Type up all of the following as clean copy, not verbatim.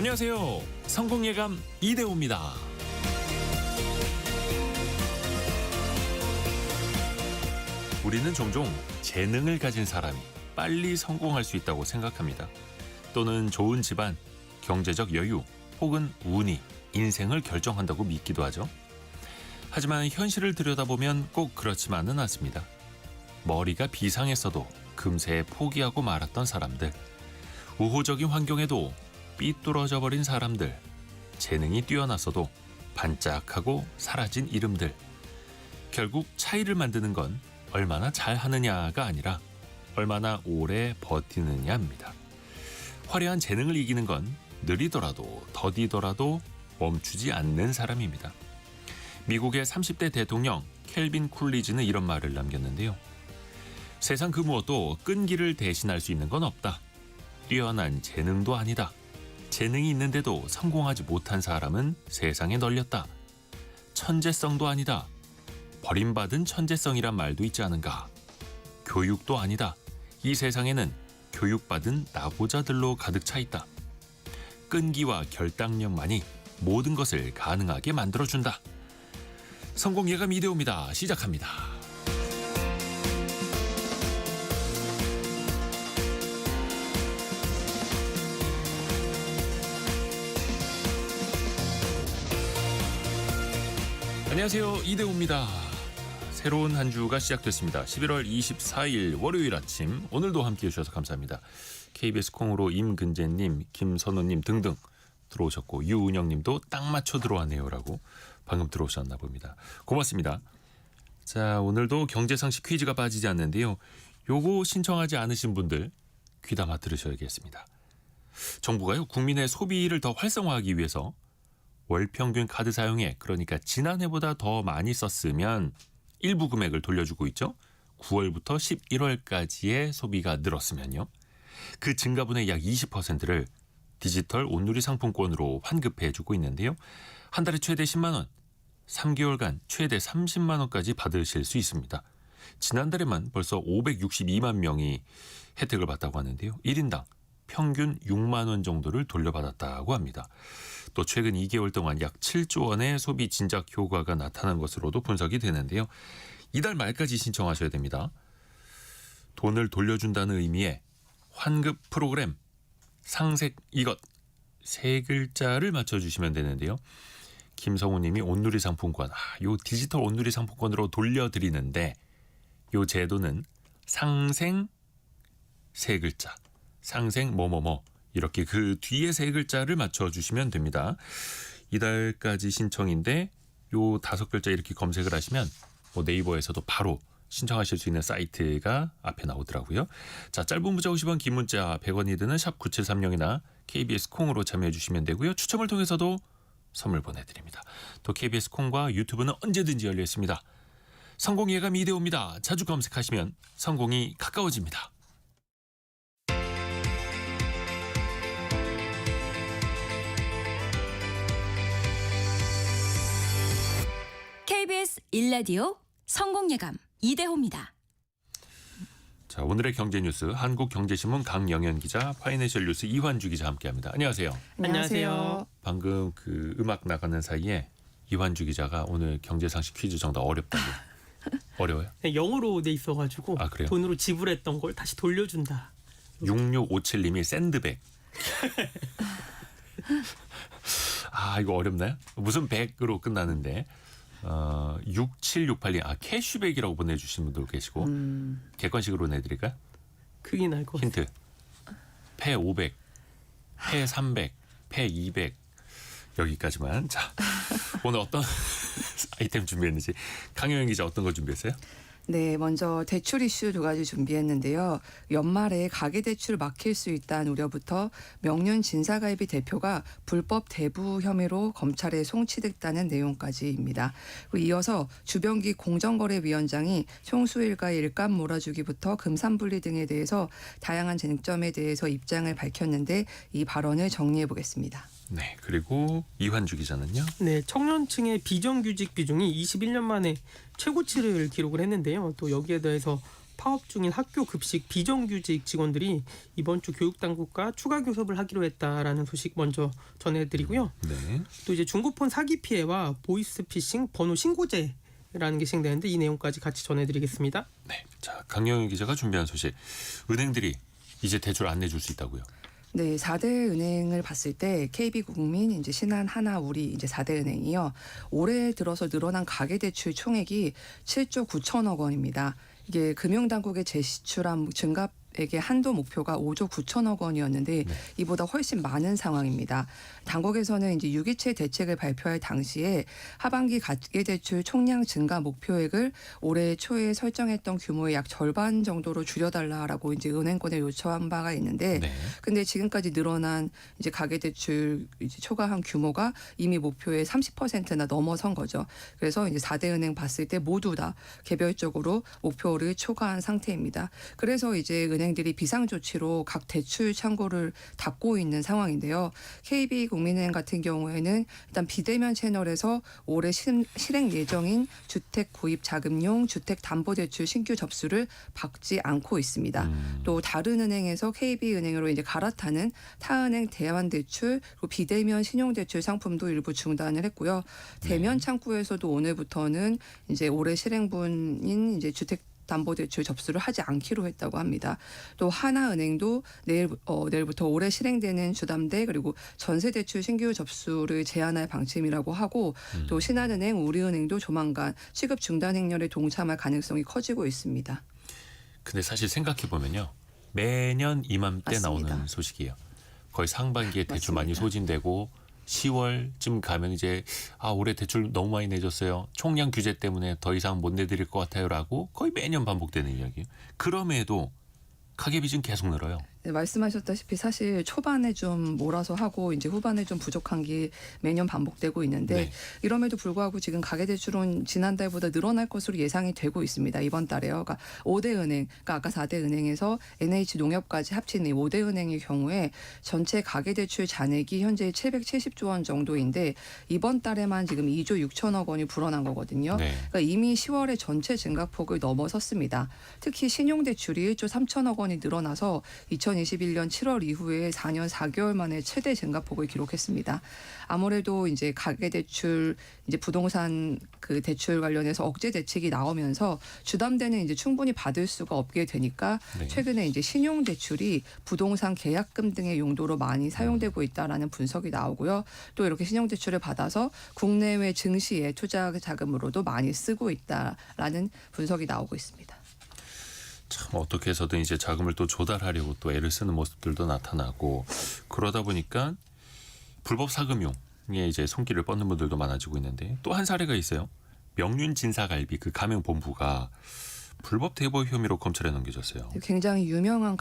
안녕하세요. 성공예감 이대호입니다. 우리는 종종 재능을 가진 사람이 빨리 성공할 수 있다고 생각합니다. 또는 좋은 집안, 경제적 여유, 혹은 운이 인생을 결정한다고 믿기도 하죠. 하지만 현실을 들여다보면 꼭 그렇지만은 않습니다. 머리가 비상했어도 금세 포기하고 말았던 사람들, 우호적인 환경에도 삐뚤어져 버린 사람들, 재능이 뛰어났어도 반짝하고 사라진 이름들. 결국 차이를 만드는 건 얼마나 잘하느냐가 아니라 얼마나 오래 버티느냐입니다. 화려한 재능을 이기는 건 느리더라도 더디더라도 멈추지 않는 사람입니다. 미국의 30대 대통령 켈빈 쿨리지는 이런 말을 남겼는데요. 세상 그 무엇도 끈기를 대신할 수 있는 건 없다. 뛰어난 재능도 아니다. 재능이 있는데도 성공하지 못한 사람은 세상에 널렸다. 천재성도 아니다. 버림받은 천재성이란 말도 있지 않은가. 교육도 아니다. 이 세상에는 교육받은 나고자들로 가득 차 있다. 끈기와 결단력만이 모든 것을 가능하게 만들어준다. 성공예감 이대호입니다. 시작합니다. 안녕하세요. 이대호입니다. 새로운 한 주가 시작됐습니다. 11월 24일 월요일 아침, 오늘도 함께해 주셔서 감사합니다. KBS 콩으로 임근재님, 김선우님 등등 들어오셨고, 유은영님도 딱 맞춰 들어왔네요라고 방금 들어오셨나 봅니다. 고맙습니다. 자, 오늘도 경제상식 퀴즈가 빠지지 않는데요. 요거 신청하지 않으신 분들 귀담아 들으셔야겠습니다. 정부가요, 국민의 소비를 더 활성화하기 위해서 월평균 카드 사용액, 그러니까 지난해보다 더 많이 썼으면 일부 금액을 돌려주고 있죠. 9월부터 11월까지의 소비가 늘었으면요. 그 증가분의 약 20%를 디지털 온누리 상품권으로 환급해주고 있는데요. 한 달에 최대 10만 원, 3개월간 최대 30만 원까지 받으실 수 있습니다. 지난달에만 벌써 562만 명이 혜택을 받다고 하는데요. 1인당 평균 6만 원 정도를 돌려받았다고 합니다. 또 최근 2개월 동안 약 7조 원의 소비 진작 효과가 나타난 것으로도 분석이 되는데요. 이달 말까지 신청하셔야 됩니다. 돈을 돌려준다는 의미의 환급 프로그램, 상색 이것, 세 글자를 맞춰주시면 되는데요. 김성우 님이 온누리 상품권, 요 디지털 온누리 상품권으로 돌려드리는데 요 제도는 상생 세 글자, 상생 뭐뭐뭐, 이렇게 그 뒤에 세 글자를 맞춰주시면 됩니다. 이달까지 신청인데 요 5글자 이렇게 검색을 하시면 뭐 네이버에서도 바로 신청하실 수 있는 사이트가 앞에 나오더라고요. 자, 짧은 문자 50원, 긴 문자 100원이 드는 샵 9730이나 KBS 콩으로 참여해 주시면 되고요. 추첨을 통해서도 선물 보내드립니다. 또 KBS 콩과 유튜브는 언제든지 열려 있습니다. 성공예감 이대호입니다. 자주 검색하시면 성공이 가까워집니다. KBS 1라디오 성공예감 이대호입니다. 자, 오늘의 경제뉴스 한국경제신문 강영현 기자, 파이낸셜 뉴스 이환주 기자 함께합니다. 안녕하세요. 안녕하세요. 방금 그 음악 나가는 사이에 이환주 기자가 오늘 경제상식 퀴즈 정답 어렵다고. 어려워요? 네, 영어로 돼 있어가지고 그래요? 돈으로 지불했던 걸 다시 돌려준다. 6657님이 샌드백. 이거 어렵나요? 무슨 백으로 끝나는데 6768님 캐시백이라고 보내주신 분도 계시고 객관식으로 내드릴까요? 그게 나을 것 같아요. 힌트. 패 500, 패 300, 패 200 여기까지만. 자, 오늘 어떤 아이템 준비했는지 강효영 기자 어떤 거 준비했어요? 네, 먼저 대출 이슈 2가지 준비했는데요. 연말에 가계대출 막힐 수 있다는 우려부터 명륜 진사갈비 대표가 불법 대부 혐의로 검찰에 송치됐다는 내용까지입니다. 그리고 이어서 주병기 공정거래위원장이 총수일가 일감 몰아주기부터 금산분리 등에 대해서 다양한 쟁점에 대해서 입장을 밝혔는데 이 발언을 정리해 보겠습니다. 네, 그리고 이환주 기자는요? 네, 청년층의 비정규직 비중이 21년 만에 최고치를 기록을 했는데요. 또 여기에 대해서 파업 중인 학교 급식 비정규직 직원들이 이번 주 교육당국과 추가 교섭을 하기로 했다라는 소식 먼저 전해드리고요. 네. 또 이제 중고폰 사기 피해와 보이스피싱 번호 신고제라는 게 시행되는데 이 내용까지 같이 전해드리겠습니다. 네. 자, 강영희 기자가 준비한 소식. 은행들이 이제 대출 안 내줄 수 있다고요. 네, 4대 은행을 봤을 때 KB국민, 이제 신한, 하나, 우리 이제 4대 은행이요. 올해 들어서 늘어난 가계대출 총액이 7조 9천억 원입니다. 이게 금융당국에 제시출한 증가액의 한도 목표가 5조 9천억 원이었는데 이보다 훨씬 많은 상황입니다. 당국에서는 이제 유기체 대책을 발표할 당시에 하반기 가계대출 총량 증가 목표액을 올해 초에 설정했던 규모의 약 절반 정도로 줄여달라라고 이제 은행권에 요청한 바가 있는데, 네. 근데 지금까지 늘어난 이제 가계대출 이제 초과한 규모가 이미 목표의 30%나 넘어선 거죠. 그래서 이제 4대 은행 봤을 때 모두 다 개별적으로 목표를 초과한 상태입니다. 그래서 이제 은행들이 비상조치로 각 대출 창구를 닫고 있는 상황인데요. KB국민은행 같은 경우에는 일단 비대면 채널에서 올해 실행 예정인 주택 구입 자금용 주택담보대출 신규 접수를 받지 않고 있습니다. 또 다른 은행에서 KB은행으로 이제 갈아타는 타은행 대환대출 그리고 비대면 신용대출 상품도 일부 중단을 했고요. 대면 창구에서도 오늘부터는 이제 올해 실행분인 이제 주택 담보대출 접수를 하지 않기로 했다고 합니다. 또 하나은행도 내일부터 올해 실행되는 주담대 그리고 전세대출 신규 접수를 제한할 방침이라고 하고, 또 신한은행, 우리은행도 조만간 취급 중단 행렬에 동참할 가능성이 커지고 있습니다. 근데 사실 생각해 보면요. 매년 이맘때 맞습니다. 나오는 소식이에요. 거의 상반기에 대출 많이 맞습니다. 소진되고 10월쯤 가면 이제 올해 대출 너무 많이 내줬어요. 총량 규제 때문에 더 이상 못 내드릴 것 같아요라고 거의 매년 반복되는 이야기. 그럼에도 가계빚은 계속 늘어요. 네, 말씀하셨다시피 사실 초반에 좀 몰아서 하고 이제 후반에 좀 부족한 게 매년 반복되고 있는데, 네. 이럼에도 불구하고 지금 가계대출은 지난달보다 늘어날 것으로 예상이 되고 있습니다. 이번 달에요. 그러니까 5대 은행, 그러니까 아까 4대 은행에서 NH농협까지 합친 이 5대 은행의 경우에 전체 가계대출 잔액이 현재 770조 원 정도인데 이번 달에만 지금 2조 6천억 원이 불어난 거거든요. 네. 그러니까 이미 10월에 전체 증가폭을 넘어섰습니다. 특히 신용대출이 1조 3천억 원이 늘어나서 2021년 7월 이후에 4년 4개월 만에 최대 증가폭을 기록했습니다. 아무래도 이제 가계대출, 이제 부동산 그 대출 관련해서 억제 대책이 나오면서 주담대는 이제 충분히 받을 수가 없게 되니까 네. 최근에 이제 신용대출이 부동산 계약금 등의 용도로 많이 사용되고 있다라는 분석이 나오고요. 또 이렇게 신용대출을 받아서 국내외 증시의 투자 자금으로도 많이 쓰고 있다라는 분석이 나오고 있습니다. 참 어떻게 해서든 이제 자금을 또 조달하려고 또 애를 쓰는 모습들도 나타나고, 그러다 보니까 불법 사금융에 이제 손길을 뻗는 분들도 많아지고 있는데, 또 한 사례가 있어요. 명륜 진사갈비 그 가맹본부가 불법 대법 혐의로 검찰에 넘겨졌어요. 굉장히 유명한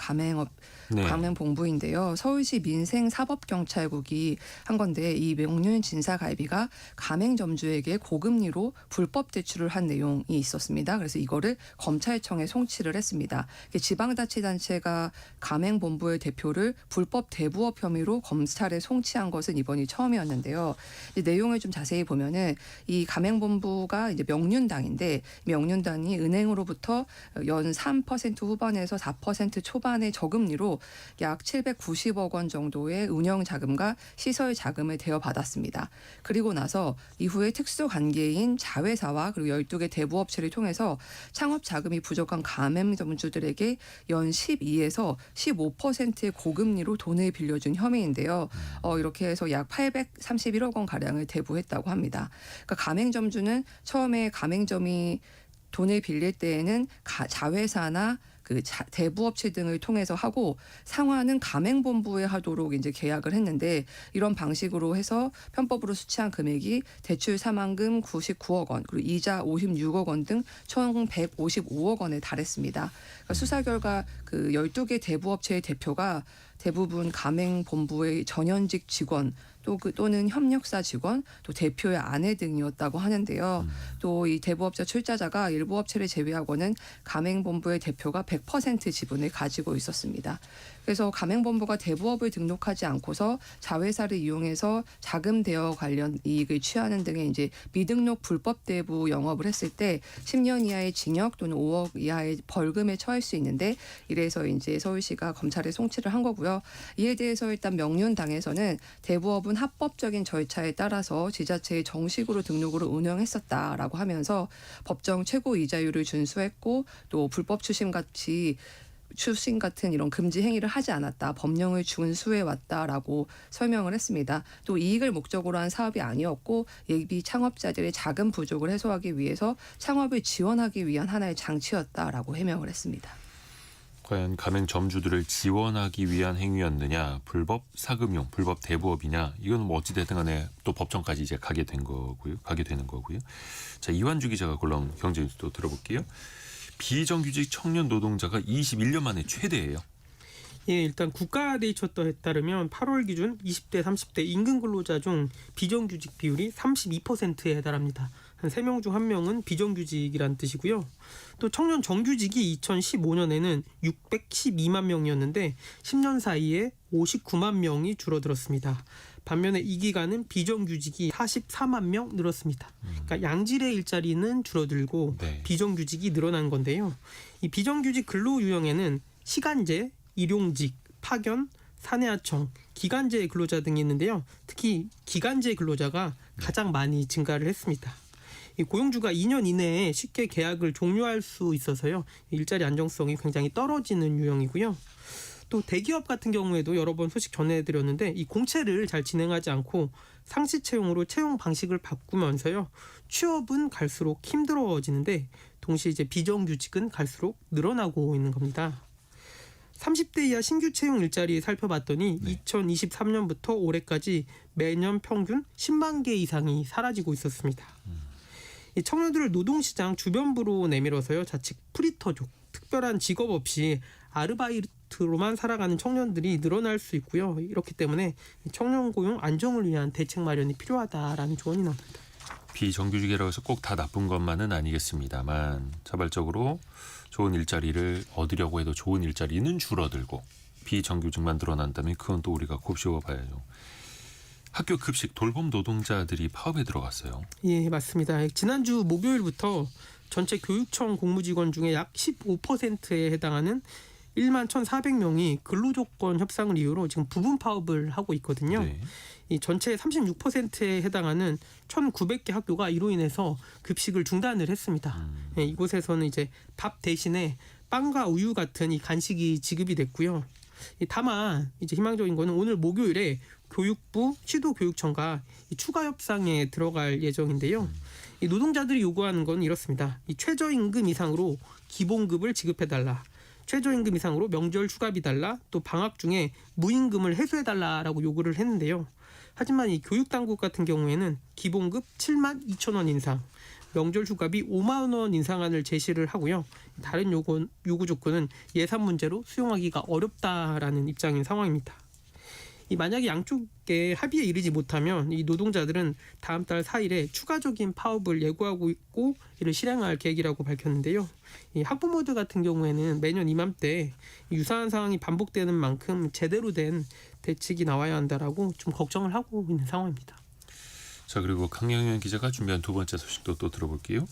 네. 가맹본부인데요. 서울시 민생사법경찰국이 한 건데, 이 명륜 진사갈비가 가맹점주에게 고금리로 불법 대출을 한 내용이 있었습니다. 그래서 이거를 검찰청에 송치를 했습니다. 지방자치단체가 가맹본부의 대표를 불법 대부업 혐의로 검찰에 송치한 것은 이번이 처음이었는데요. 내용을 좀 자세히 보면은 이 가맹본부가 이제 명륜당인데, 명륜당이 은행으로부터 연 3% 후반에서 4% 초반의 저금리로 약 790억 원 정도의 운영 자금과 시설 자금을 대여받았습니다. 그리고 나서 이후에 특수관계인 자회사와 그리고 12개 대부업체를 통해서 창업 자금이 부족한 가맹점주들에게 연 12에서 15%의 고금리로 돈을 빌려준 혐의인데요. 이렇게 해서 약 831억 원 가량을 대부했다고 합니다. 그러니까 가맹점주는 처음에 가맹점이 돈을 빌릴 때에는 자회사나 그 대부업체 등을 통해서 하고, 상환은 가맹본부에 하도록 이제 계약을 했는데, 이런 방식으로 해서 편법으로 수취한 금액이 대출 사망금 99억 원, 그리고 이자 56억 원 등 총 155억 원에 달했습니다. 그러니까 수사 결과 그 12개 대부업체의 대표가 대부분 가맹본부의 전현직 직원 또는 협력사 직원, 또 대표의 아내 등이었다고 하는데요. 또 이 대부업자 출자자가 일부 업체를 제외하고는 가맹본부의 대표가 100% 지분을 가지고 있었습니다. 그래서 가맹본부가 대부업을 등록하지 않고서 자회사를 이용해서 자금 대여 관련 이익을 취하는 등의 이제 미등록 불법 대부 영업을 했을 때 10년 이하의 징역 또는 5억 이하의 벌금에 처할 수 있는데, 이래서 이제 서울시가 검찰에 송치를 한 거고요. 이에 대해서 일단 명륜당에서는 대부업은 합법적인 절차에 따라서 지자체에 정식으로 등록으로 운영했었다라고 하면서 법정 최고 이자율을 준수했고, 또 불법 추심 같은 이런 금지 행위를 하지 않았다, 법령을 준수해 왔다라고 설명을 했습니다. 또 이익을 목적으로 한 사업이 아니었고 예비 창업자들의 자금 부족을 해소하기 위해서 창업을 지원하기 위한 하나의 장치였다라고 해명을 했습니다. 과연 가맹점주들을 지원하기 위한 행위였느냐, 불법 사금융, 불법 대부업이냐, 이건 뭐 어찌됐든 간에 또 법정까지 이제 가게 되는 거고요. 자, 이완주 기자가 골라온 경제뉴스 또 들어볼게요. 비정규직 청년 노동자가 21년 만에 최대예요. 예, 일단 국가데이처에 따르면 8월 기준 20대, 30대 임금 근로자 중 비정규직 비율이 32%에 해당합니다. 한 3명 중 1명은 비정규직이란 뜻이고요. 또 청년 정규직이 2015년에는 612만 명이었는데 10년 사이에 59만 명이 줄어들었습니다. 반면에 이 기간은 비정규직이 44만 명 늘었습니다. 그러니까 양질의 일자리는 줄어들고 네. 비정규직이 늘어난 건데요. 이 비정규직 근로 유형에는 시간제, 일용직, 파견, 사내하청, 기간제 근로자 등이 있는데요. 특히 기간제 근로자가 가장 많이 증가를 했습니다. 이 고용주가 2년 이내에 쉽게 계약을 종료할 수 있어서요. 일자리 안정성이 굉장히 떨어지는 유형이고요. 또 대기업 같은 경우에도 여러 번 소식 전해드렸는데 이 공채를 잘 진행하지 않고 상시 채용으로 채용 방식을 바꾸면서요. 취업은 갈수록 힘들어지는데 동시에 이제 비정규직은 갈수록 늘어나고 있는 겁니다. 30대 이하 신규 채용 일자리 살펴봤더니 2023년부터 올해까지 매년 평균 10만 개 이상이 사라지고 있었습니다. 이 청년들을 노동시장 주변부로 내밀어서요. 자칫 프리터족, 특별한 직업 없이 아르바이트로만 살아가는 청년들이 늘어날 수 있고요. 이렇기 때문에 청년 고용 안정을 위한 대책 마련이 필요하다라는 조언이 나옵니다. 비정규직이라고 해서 꼭 다 나쁜 것만은 아니겠습니다만 자발적으로 좋은 일자리를 얻으려고 해도 좋은 일자리는 줄어들고 비정규직만 늘어난다면 그건 또 우리가 곱씹어 봐야죠. 학교 급식 돌봄 노동자들이 파업에 들어갔어요. 예, 맞습니다. 지난주 목요일부터 전체 교육청 공무직원 중에 약 15%에 해당하는 1만 1,400명이 근로조건 협상을 이유로 지금 부분 파업을 하고 있거든요. 네. 이 전체 36%에 해당하는 1,900개 학교가 이로 인해서 급식을 중단을 했습니다. 예, 이곳에서는 이제 밥 대신에 빵과 우유 같은 이 간식이 지급이 됐고요. 다만 이제 희망적인 거는 오늘 목요일에 교육부, 시도교육청과 이 추가 협상에 들어갈 예정인데요. 이 노동자들이 요구하는 건 이렇습니다. 이 최저임금 이상으로 기본급을 지급해달라. 최저임금 이상으로 명절 휴가비 달라. 또 방학 중에 무임금을 해소해달라라고 요구를 했는데요. 하지만 이 교육당국 같은 경우에는 기본급 7만 2천 원 인상, 명절 휴가비 5만 원 인상안을 제시를 하고요. 다른 요구 조건은 예산 문제로 수용하기가 어렵다라는 입장인 상황입니다. 만약에 양쪽의 합의에 이르지 못하면 이 노동자들은 다음 달 4일에 추가적인 파업을 예고하고 있고 이를 실행할 계획이라고 밝혔는데요. 이 학부모들 같은 경우에는 매년 이맘때 유사한 상황이 반복되는 만큼 제대로 된 대책이 나와야 한다라고 좀 걱정을 하고 있는 상황입니다. 자, 그리고 강영현 기자가 준비한 두 번째 소식도 또 들어볼게요.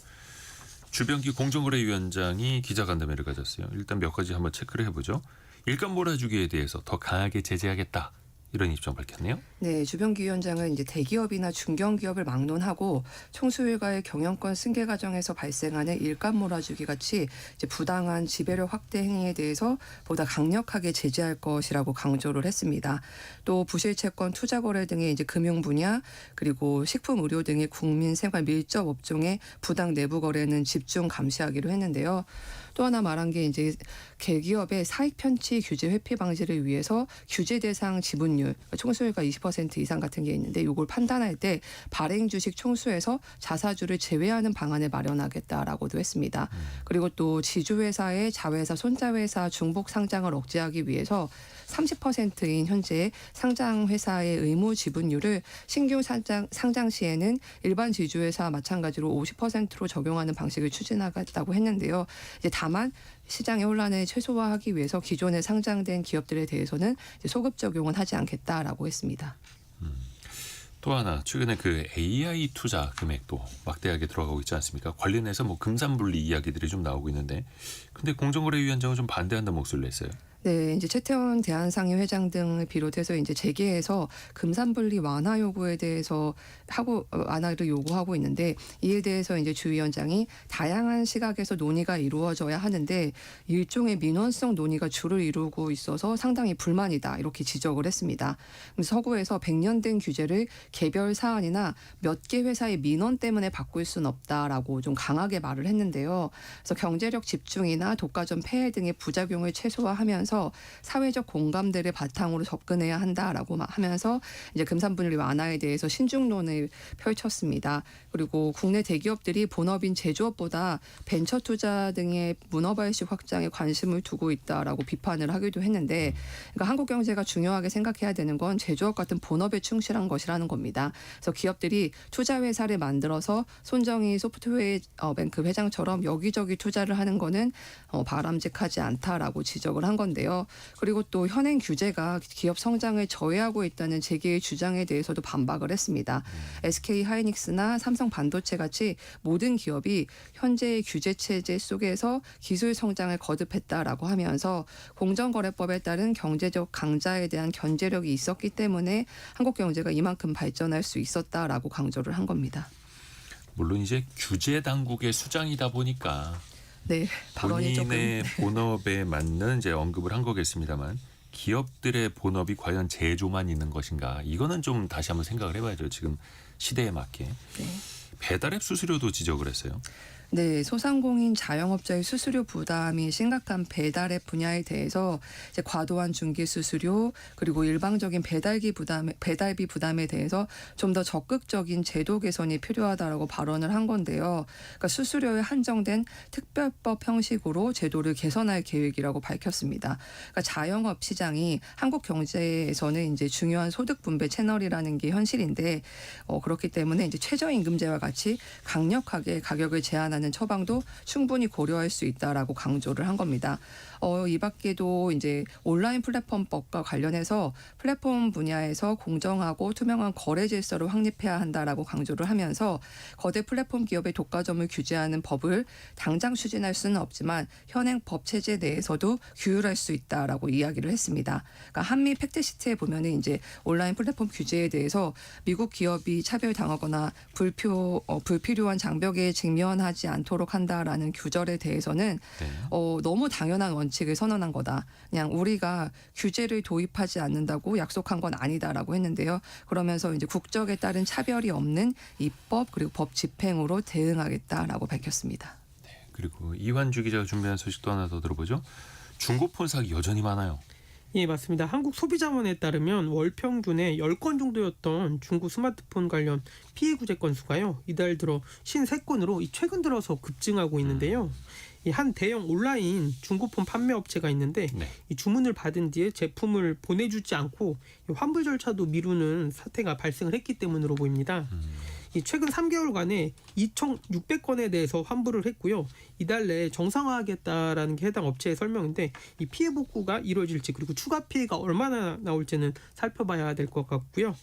주병기 공정거래위원장이 기자간담회를 가졌어요. 일단 몇 가지 한번 체크를 해보죠. 일감 몰아주기에 대해서 더 강하게 제재하겠다. 이런 입장 밝혔네요. 네, 주병기 위원장은 이제 대기업이나 중견기업을 막론하고 총수일가의 경영권 승계 과정에서 발생하는 일감 몰아주기 같이 이제 부당한 지배력 확대 행위에 대해서 보다 강력하게 제재할 것이라고 강조를 했습니다. 또 부실채권, 투자거래 등의 이제 금융 분야 그리고 식품, 의료 등의 국민 생활 밀접 업종의 부당 내부 거래는 집중 감시하기로 했는데요. 또 하나 말한 게 이제 대기업의 사익 편취 규제 회피 방지를 위해서 규제 대상 지분율 총수일가 20% 50% 이상 같은 게 있는데 이걸 판단할 때 발행 주식 총수에서 자사주를 제외하는 방안을 마련하겠다라고도 했습니다. 그리고 또 지주회사의 자회사, 손자회사 중복 상장을 억제하기 위해서 30%인 현재 상장 회사의 의무 지분율을 신규 상장 시에는 일반 지주회사와 마찬가지로 50%로 적용하는 방식을 추진하겠다고 했는데요. 이제 다만 시장의 혼란을 최소화하기 위해서 기존에 상장된 기업들에 대해서는 이제 소급 적용은 하지 않겠다라고 했습니다. 또 하나 최근에 그 AI 투자 금액도 막대하게 들어가고 있지 않습니까? 관련해서 뭐 금산분리 이야기들이 좀 나오고 있는데, 근데 공정거래위원장은 좀 반대한다는 목소리를 냈어요. 네, 이제 최태원 대한상의 회장 등을 비롯해서 이제 재계에서 금산분리 완화 요구에 대해서 완화를 요구하고 있는데, 이에 대해서 이제 주 위원장이 다양한 시각에서 논의가 이루어져야 하는데 일종의 민원성 논의가 주를 이루고 있어서 상당히 불만이다, 이렇게 지적을 했습니다. 서구에서 100년 된 규제를 개별 사안이나 몇 개 회사의 민원 때문에 바꿀 수는 없다라고 좀 강하게 말을 했는데요. 그래서 경제력 집중이나 독과점 폐해 등의 부작용을 최소화하면서 사회적 공감대를 바탕으로 접근해야 한다라고 하면서 이제 금산분리 완화에 대해서 신중론을 펼쳤습니다. 그리고 국내 대기업들이 본업인 제조업보다 벤처 투자 등의 문어발식 확장에 관심을 두고 있다라고 비판을 하기도 했는데, 그러니까 한국 경제가 중요하게 생각해야 되는 건 제조업 같은 본업에 충실한 것이라는 겁니다. 그래서 기업들이 투자 회사를 만들어서 손정희 소프트웨어뱅크 회장처럼 여기저기 투자를 하는 거는 바람직하지 않다라고 지적을 한 건데요. 그리고 또 현행 규제가 기업 성장을 저해하고 있다는 재계의 주장에 대해서도 반박을 했습니다. SK 하이닉스나 삼성 반도체 같이 모든 기업이 현재의 규제 체제 속에서 기술 성장을 거듭했다라고 하면서 공정거래법에 따른 경제적 강자에 대한 견제력이 있었기 때문에 한국 경제가 이만큼 발전할 수 있었다라고 강조를 한 겁니다. 물론 이제 규제 당국의 수장이다 보니까 네, 발언이 본인의 본업에 맞는 이제 언급을 한 거겠습니다만, 기업들의 본업이 과연 제조만 있는 것인가? 이거는 좀 다시 한번 생각을 해봐야죠. 지금 시대에 맞게. 네. 배달앱 수수료도 지적을 했어요. 네, 소상공인 자영업자의 수수료 부담이 심각한 배달앱 분야에 대해서 이제 과도한 중개 수수료, 그리고 일방적인 배달비 부담에 대해서 좀 더 적극적인 제도 개선이 필요하다라고 발언을 한 건데요. 그러니까 수수료에 한정된 특별법 형식으로 제도를 개선할 계획이라고 밝혔습니다. 그러니까 자영업 시장이 한국 경제에서는 이제 중요한 소득 분배 채널이라는 게 현실인데, 그렇기 때문에 이제 최저임금제와 같이 강력하게 가격을 제한하는 처방도 충분히 고려할 수 있다라고 강조를 한 겁니다. 이 밖에도 이제 온라인 플랫폼법과 관련해서 플랫폼 분야에서 공정하고 투명한 거래 질서를 확립해야 한다라고 강조를 하면서 거대 플랫폼 기업의 독과점을 규제하는 법을 당장 추진할 수는 없지만 현행 법 체제 내에서도 규율할 수 있다라고 이야기를 했습니다. 그러니까 한미 팩트시트에 보면은 이제 온라인 플랫폼 규제에 대해서 미국 기업이 차별당하거나 불필요한 장벽에 직면하지 않도록 한다라는 규절에 대해서는 너무 당연한 원칙을 선언한 거다. 그냥 우리가 규제를 도입하지 않는다고 약속한 건 아니다라고 했는데요. 그러면서 이제 국적에 따른 차별이 없는 입법 그리고 법 집행으로 대응하겠다라고 밝혔습니다. 네, 그리고 이완주 기자가 준비한 소식도 하나 더 들어보죠. 중고폰 사기 여전히 많아요. 예, 맞습니다. 한국소비자원에 따르면 월 평균에 10건 정도였던 중고 스마트폰 관련 피해 구제 건수가요, 이달 들어 53건으로 최근 들어서 급증하고 있는데요. 이 한 대형 온라인 중고폰 판매 업체가 있는데, 네. 이 주문을 받은 뒤에 제품을 보내주지 않고 환불 절차도 미루는 사태가 발생을 했기 때문으로 보입니다. 이 최근 3개월간에 2,600건에 대해서 환불을 했고요. 이달 내에 정상화하겠다라는 게 해당 업체의 설명인데, 이 피해 복구가 이루어질지 그리고 추가 피해가 얼마나 나올지는 살펴봐야 될 것 같고요.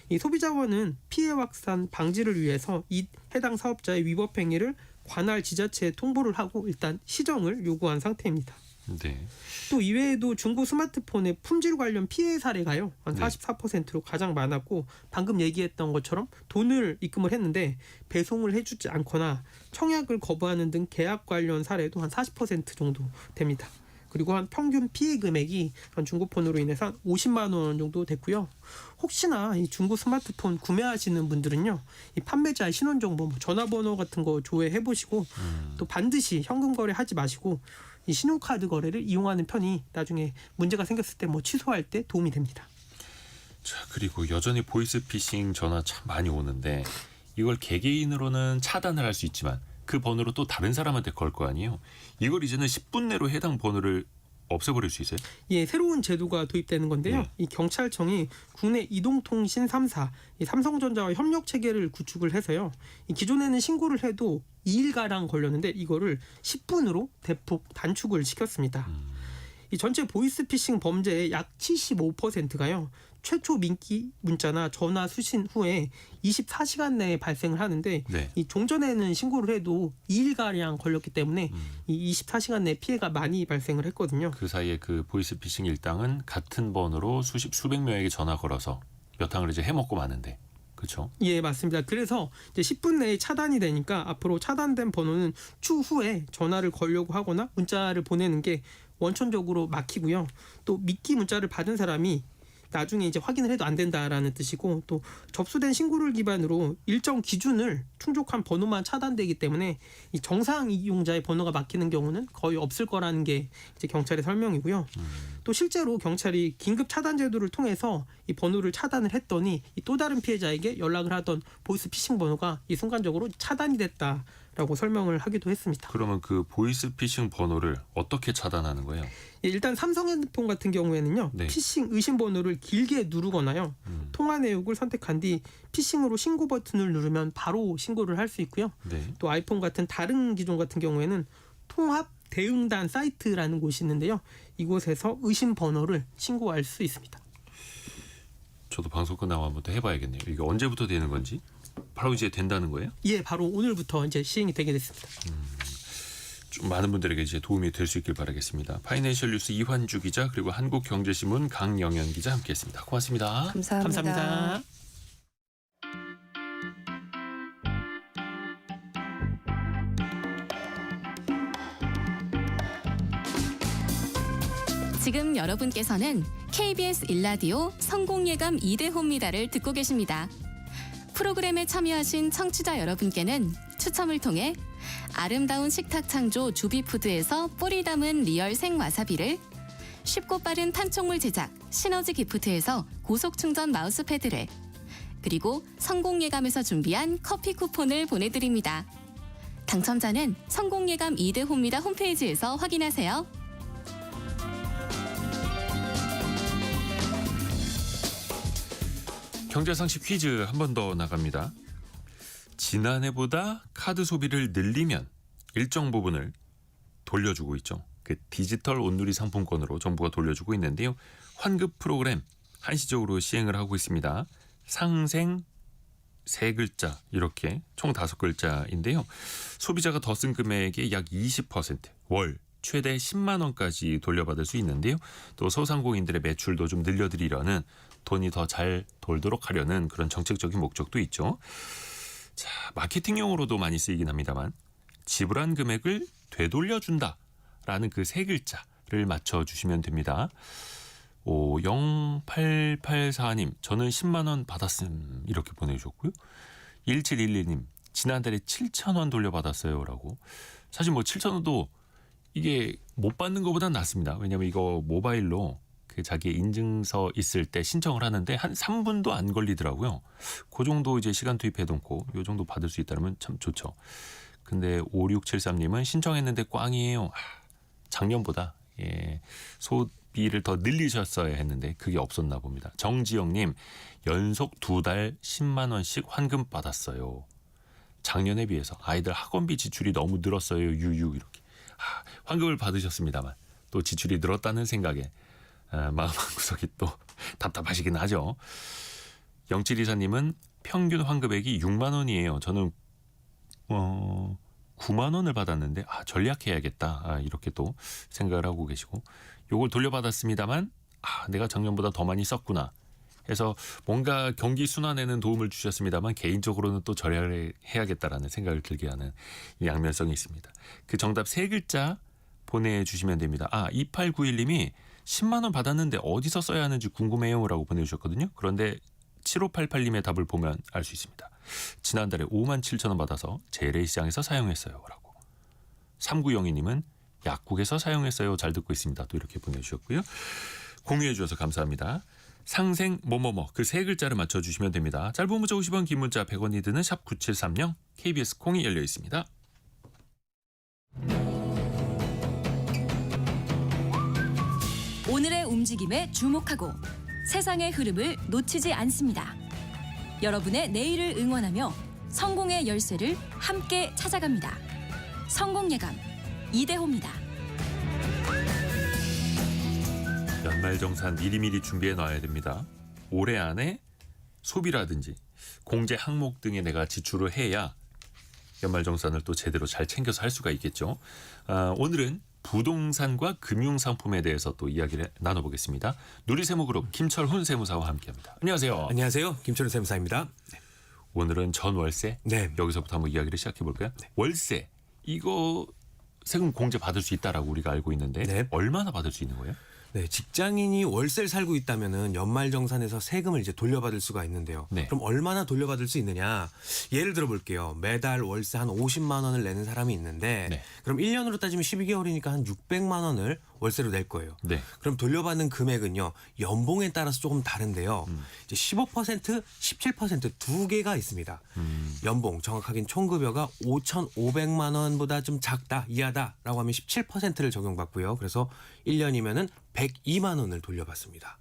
이 소비자원은 피해 확산 방지를 위해서 이 해당 사업자의 위법 행위를 관할 지자체에 통보를 하고 일단 시정을 요구한 상태입니다. 네. 또 이외에도 중고 스마트폰의 품질 관련 피해 사례가요, 한 44%로 가장 많았고, 방금 얘기했던 것처럼 돈을 입금을 했는데 배송을 해주지 않거나 청약을 거부하는 등 계약 관련 사례도 한 40% 정도 됩니다. 그리고 한 평균 피해 금액이 한 중고폰으로 인해서 한 50만 원 정도 됐고요. 혹시나 이 중고 스마트폰 구매하시는 분들은요, 이 판매자의 신원정보, 전화번호 같은 거 조회해 보시고, 또 반드시 현금 거래하지 마시고 이 신용카드 거래를 이용하는 편이 나중에 문제가 생겼을 때 취소할 때 도움이 됩니다. 자, 그리고 여전히 보이스피싱 전화 참 많이 오는데 이걸 개개인으로는 차단을 할 수 있지만 그 번호로 또 다른 사람한테 걸 거 아니에요. 이걸 이제는 10분 내로 해당 번호를 없애버릴 수 있어요? 예, 새로운 제도가 도입되는 건데요. 네. 이 경찰청이 국내 이동통신 3사, 이 삼성전자와 협력 체계를 구축을 해서요. 이 기존에는 신고를 해도 2일가량 걸렸는데 이거를 10분으로 대폭 단축을 시켰습니다. 이 전체 보이스피싱 범죄의 약 75%가요. 최초 민기 문자나 전화 수신 후에 24시간 내에 발생을 하는데 네. 이 종전에는 신고를 해도 2일가량 걸렸기 때문에 이 24시간 내 피해가 많이 발생을 했거든요. 그 사이에 그 보이스피싱 일당은 같은 번호로 수백 명에게 전화 걸어서 몇 항을 이제 해먹고 마는데, 그렇죠? 예, 맞습니다. 그래서 이제 10분 내에 차단이 되니까 앞으로 차단된 번호는 추후에 전화를 걸려고 하거나 문자를 보내는 게 원천적으로 막히고요. 또 미끼 문자를 받은 사람이 나중에 이제 확인을 해도 안 된다라는 뜻이고, 또 접수된 신고를 기반으로 일정 기준을 충족한 번호만 차단되기 때문에 이 정상 이용자의 번호가 막히는 경우는 거의 없을 거라는 게 이제 경찰의 설명이고요. 또 실제로 경찰이 긴급 차단 제도를 통해서 이 번호를 차단을 했더니 이 또 다른 피해자에게 연락을 하던 보이스피싱 번호가 이 순간적으로 차단이 됐다라고 설명을 하기도 했습니다. 그러면 그 보이스피싱 번호를 어떻게 차단하는 거예요? 예, 일단 삼성 핸드폰 같은 경우에는요. 네. 피싱 의심 번호를 길게 누르거나요. 통화 내역을 선택한 뒤 피싱으로 신고 버튼을 누르면 바로 신고를 할 수 있고요. 네. 또 아이폰 같은 다른 기종 같은 경우에는 통합 대응단 사이트라는 곳이 있는데요. 이곳에서 의심 번호를 신고할 수 있습니다. 저도 방송 끝나고 한번 더 해봐야겠네요. 이게 언제부터 되는 건지? 바로 이제 된다는 거예요? 예, 바로 오늘부터 이제 시행이 되게 됐습니다. 좀 많은 분들에게 이제 도움이 될 수 있길 바라겠습니다. 파이낸셜 뉴스 이환주 기자 그리고 한국경제신문 강영현 기자 함께했습니다. 고맙습니다. 감사합니다. 감사합니다. 지금 여러분께서는 KBS 일라디오 성공예감 2대호입니다를 듣고 계십니다. 프로그램에 참여하신 청취자 여러분께는 추첨을 통해 아름다운 식탁 창조 주비푸드에서 뿌리 담은 리얼 생와사비를, 쉽고 빠른 판촉물 제작 시너지 기프트에서 고속 충전 마우스패드를, 그리고 성공예감에서 준비한 커피 쿠폰을 보내드립니다. 당첨자는 성공예감 2대호입니다 홈페이지에서 확인하세요. 경제상식 퀴즈 한 번 더 나갑니다. 지난해보다 카드 소비를 늘리면 일정 부분을 돌려주고 있죠. 그 디지털 온누리 상품권으로 정부가 돌려주고 있는데요. 환급 프로그램 한시적으로 시행을 하고 있습니다. 상생 세 글자 이렇게 총 5글자인데요. 소비자가 더 쓴 금액의 약 20% 월 최대 10만 원까지 돌려받을 수 있는데요. 또 소상공인들의 매출도 좀 늘려드리려는, 돈이 더 잘 돌도록 하려는 그런 정책적인 목적도 있죠. 자, 마케팅용으로도 많이 쓰이긴 합니다만 지불한 금액을 되돌려준다라는 그 세 글자를 맞춰주시면 됩니다. 0884님 저는 10만 원 받았음 이렇게 보내주셨고요. 1712님 지난달에 7천 원 돌려받았어요 라고. 사실 뭐 7천 원도 이게 못 받는 것보단 낫습니다. 왜냐하면 이거 모바일로 그 자기 인증서 있을 때 신청을 하는데 한 3분도 안 걸리더라고요. 그 정도 이제 시간 투입해놓고 요 정도 받을 수 있다면 참 좋죠. 근데 5673님은 신청했는데 꽝이에요. 작년보다 소비를 더 늘리셨어야 했는데 그게 없었나 봅니다. 정지영님 연속 2달 10만 원씩 환급 받았어요. 작년에 비해서 아이들 학원비 지출이 너무 늘었어요. 유유 이렇게. 환급을 받으셨습니다만 또 지출이 늘었다는 생각에 마음 한구석이 또 답답하시긴 하죠. 0724님은 평균 환급액이 6만 원이에요. 저는 9만 원을 받았는데 전략해야겠다 이렇게 또 생각을 하고 계시고, 요걸 돌려받았습니다만 내가 작년보다 더 많이 썼구나 해서 뭔가 경기 순환에는 도움을 주셨습니다만 개인적으로는 또 절약을 해야겠다라는 생각을 들게 하는 이 양면성이 있습니다. 그 정답 세 글자 보내주시면 됩니다. 2891님이 10만 원 받았는데 어디서 써야 하는지 궁금해요 라고 보내주셨거든요. 그런데 7588님의 답을 보면 알 수 있습니다. 지난달에 5만 7천 원 받아서 재래시장에서 사용했어요 라고. 3902님은 약국에서 사용했어요. 잘 듣고 있습니다. 또 이렇게 보내주셨고요. 공유해 주셔서 감사합니다. 상생 뭐뭐뭐 그 세 글자를 맞춰주시면 됩니다. 짧은 문자 50원, 긴 문자 100원이 드는 샵 9730 KBS 콩이 열려 있습니다. 오늘의 움직임에 주목하고 세상의 흐름을 놓치지 않습니다. 여러분의 내일을 응원하며 성공의 열쇠를 함께 찾아갑니다. 성공예감 이대호입니다. 연말정산 미리미리 준비해 놔야 됩니다. 올해 안에 소비라든지 공제 항목 등에 내가 지출을 해야 연말정산을 또 제대로 잘 챙겨서 할 수가 있겠죠. 오늘은 부동산과 금융상품에 대해서 또 이야기를 나눠보겠습니다. 누리세무그룹 김철훈 세무사와 함께합니다. 안녕하세요. 안녕하세요. 김철훈 세무사입니다. 오늘은 전월세 네. 여기서부터 한번 이야기를 시작해볼까요? 월세 이거 세금 공제 받을 수 있다라고 우리가 알고 있는데 네. 얼마나 받을 수 있는 거예요? 네, 직장인이 월세를 살고 있다면은 연말정산에서 세금을 이제 돌려받을 수가 있는데요. 네. 그럼 얼마나 돌려받을 수 있느냐? 예를 들어 볼게요. 매달 월세 한 50만 원을 내는 사람이 있는데 네. 그럼 1년으로 따지면 12개월이니까 한 600만 원을 월세로 낼 거예요. 네. 그럼 돌려받는 금액은요. 연봉에 따라서 조금 다른데요. 이제 15%, 17% 두 개가 있습니다. 연봉 정확하게는 총급여가 5,500만 원보다 좀 작다, 이하다라고 하면 17%를 적용받고요. 그래서 1년이면은 102만 원을 돌려받습니다.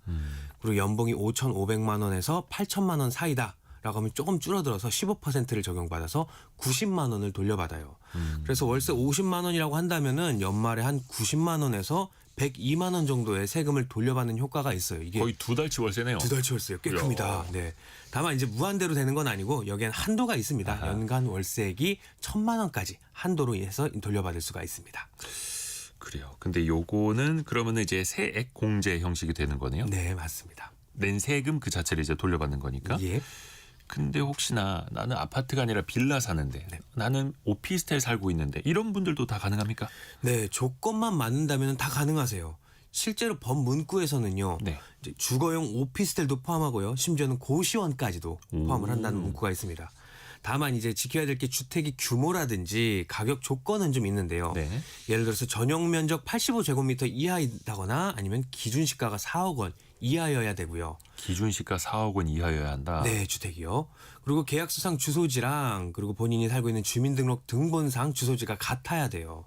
그리고 연봉이 5,500만 원에서 8,000만 원 사이다. 라고 하면 조금 줄어들어서 15%를 적용받아서 90만 원을 돌려받아요. 그래서 월세 50만 원이라고 한다면은 연말에 한 90만 원에서 102만 원 정도의 세금을 돌려받는 효과가 있어요. 이게 거의 두 달치 월세네요. 두 달치 월세요. 꽤 큽니다. 네. 다만 이제 무한대로 되는 건 아니고 여기엔 한도가 있습니다. 아하. 연간 월세액이 1,000만 원까지 한도로 해서 돌려받을 수가 있습니다. 그래요. 근데 요거는 그러면은 이제 세액 공제 형식이 되는 거네요. 네, 맞습니다. 낸 세금 그 자체를 이제 돌려받는 거니까. 예. 근데 혹시나 나는 아파트가 아니라 빌라 사는데 나는 오피스텔 살고 있는데 이런 분들도 다 가능합니까? 네, 조건만 맞는다면 다 가능하세요. 실제로 법 문구에서는요. 네. 이제 주거용 오피스텔도 포함하고요. 심지어는 고시원까지도 포함을 한다는 문구가 있습니다. 다만 이제 지켜야 될 게 주택의 규모라든지 가격 조건은 좀 있는데요. 네. 예를 들어서 전용 면적 85제곱미터 이하이다거나 아니면 기준 시가가 4억 원 이하여야 되고요. 기준 시가 4억 원 이하여야 한다. 네, 주택이요. 그리고 계약서상 주소지랑 그리고 본인이 살고 있는 주민등록 등본상 주소지가 같아야 돼요.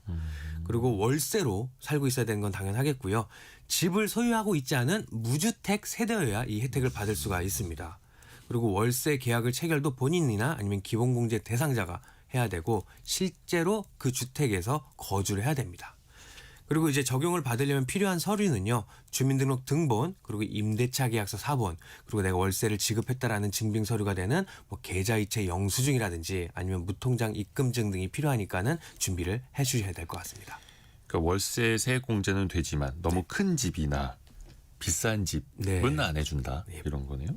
그리고 월세로 살고 있어야 되는 건 당연하겠고요. 집을 소유하고 있지 않은 무주택 세대여야 이 혜택을 받을 수가 있습니다. 그리고 월세 계약을 체결도 본인이나 아니면 기본공제 대상자가 해야 되고 실제로 그 주택에서 거주를 해야 됩니다. 그리고 이제 적용을 받으려면 필요한 서류는요. 주민등록 등본, 그리고 임대차 계약서 사본, 그리고 내가 월세를 지급했다라는 증빙 서류가 되는 뭐 계좌이체 영수증이라든지 아니면 무통장 입금증 등이 필요하니까는 준비를 해 주셔야 될 것 같습니다. 그러니까 월세 세액 공제는 되지만 너무 큰 집이나 비싼 집은 네. 안 해준다. 네. 이런 거네요.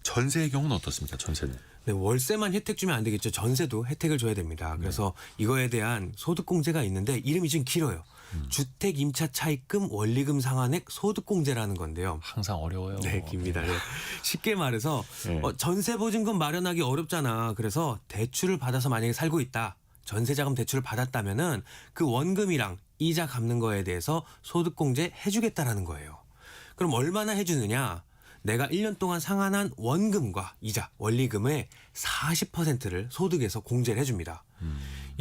전세의 경우는 어떻습니까? 전세는. 네, 월세만 혜택 주면 안 되겠죠. 전세도 혜택을 줘야 됩니다. 그래서 이거에 대한 소득공제가 있는데 이름이 좀 길어요. 주택 임차 차입금 원리금 상환액 소득공제라는 건데요. 항상 어려워요. 네, 깁니다. 네. 쉽게 말해서 네. 전세 보증금 마련하기 어렵잖아. 그래서 대출을 받아서 만약에 살고 있다. 전세자금 대출을 받았다면은 그 원금이랑 이자 갚는 거에 대해서 소득공제 해주겠다라는 거예요. 그럼 얼마나 해주느냐? 내가 1년 동안 상환한 원금과 이자, 원리금의 40%를 소득에서 공제를 해줍니다.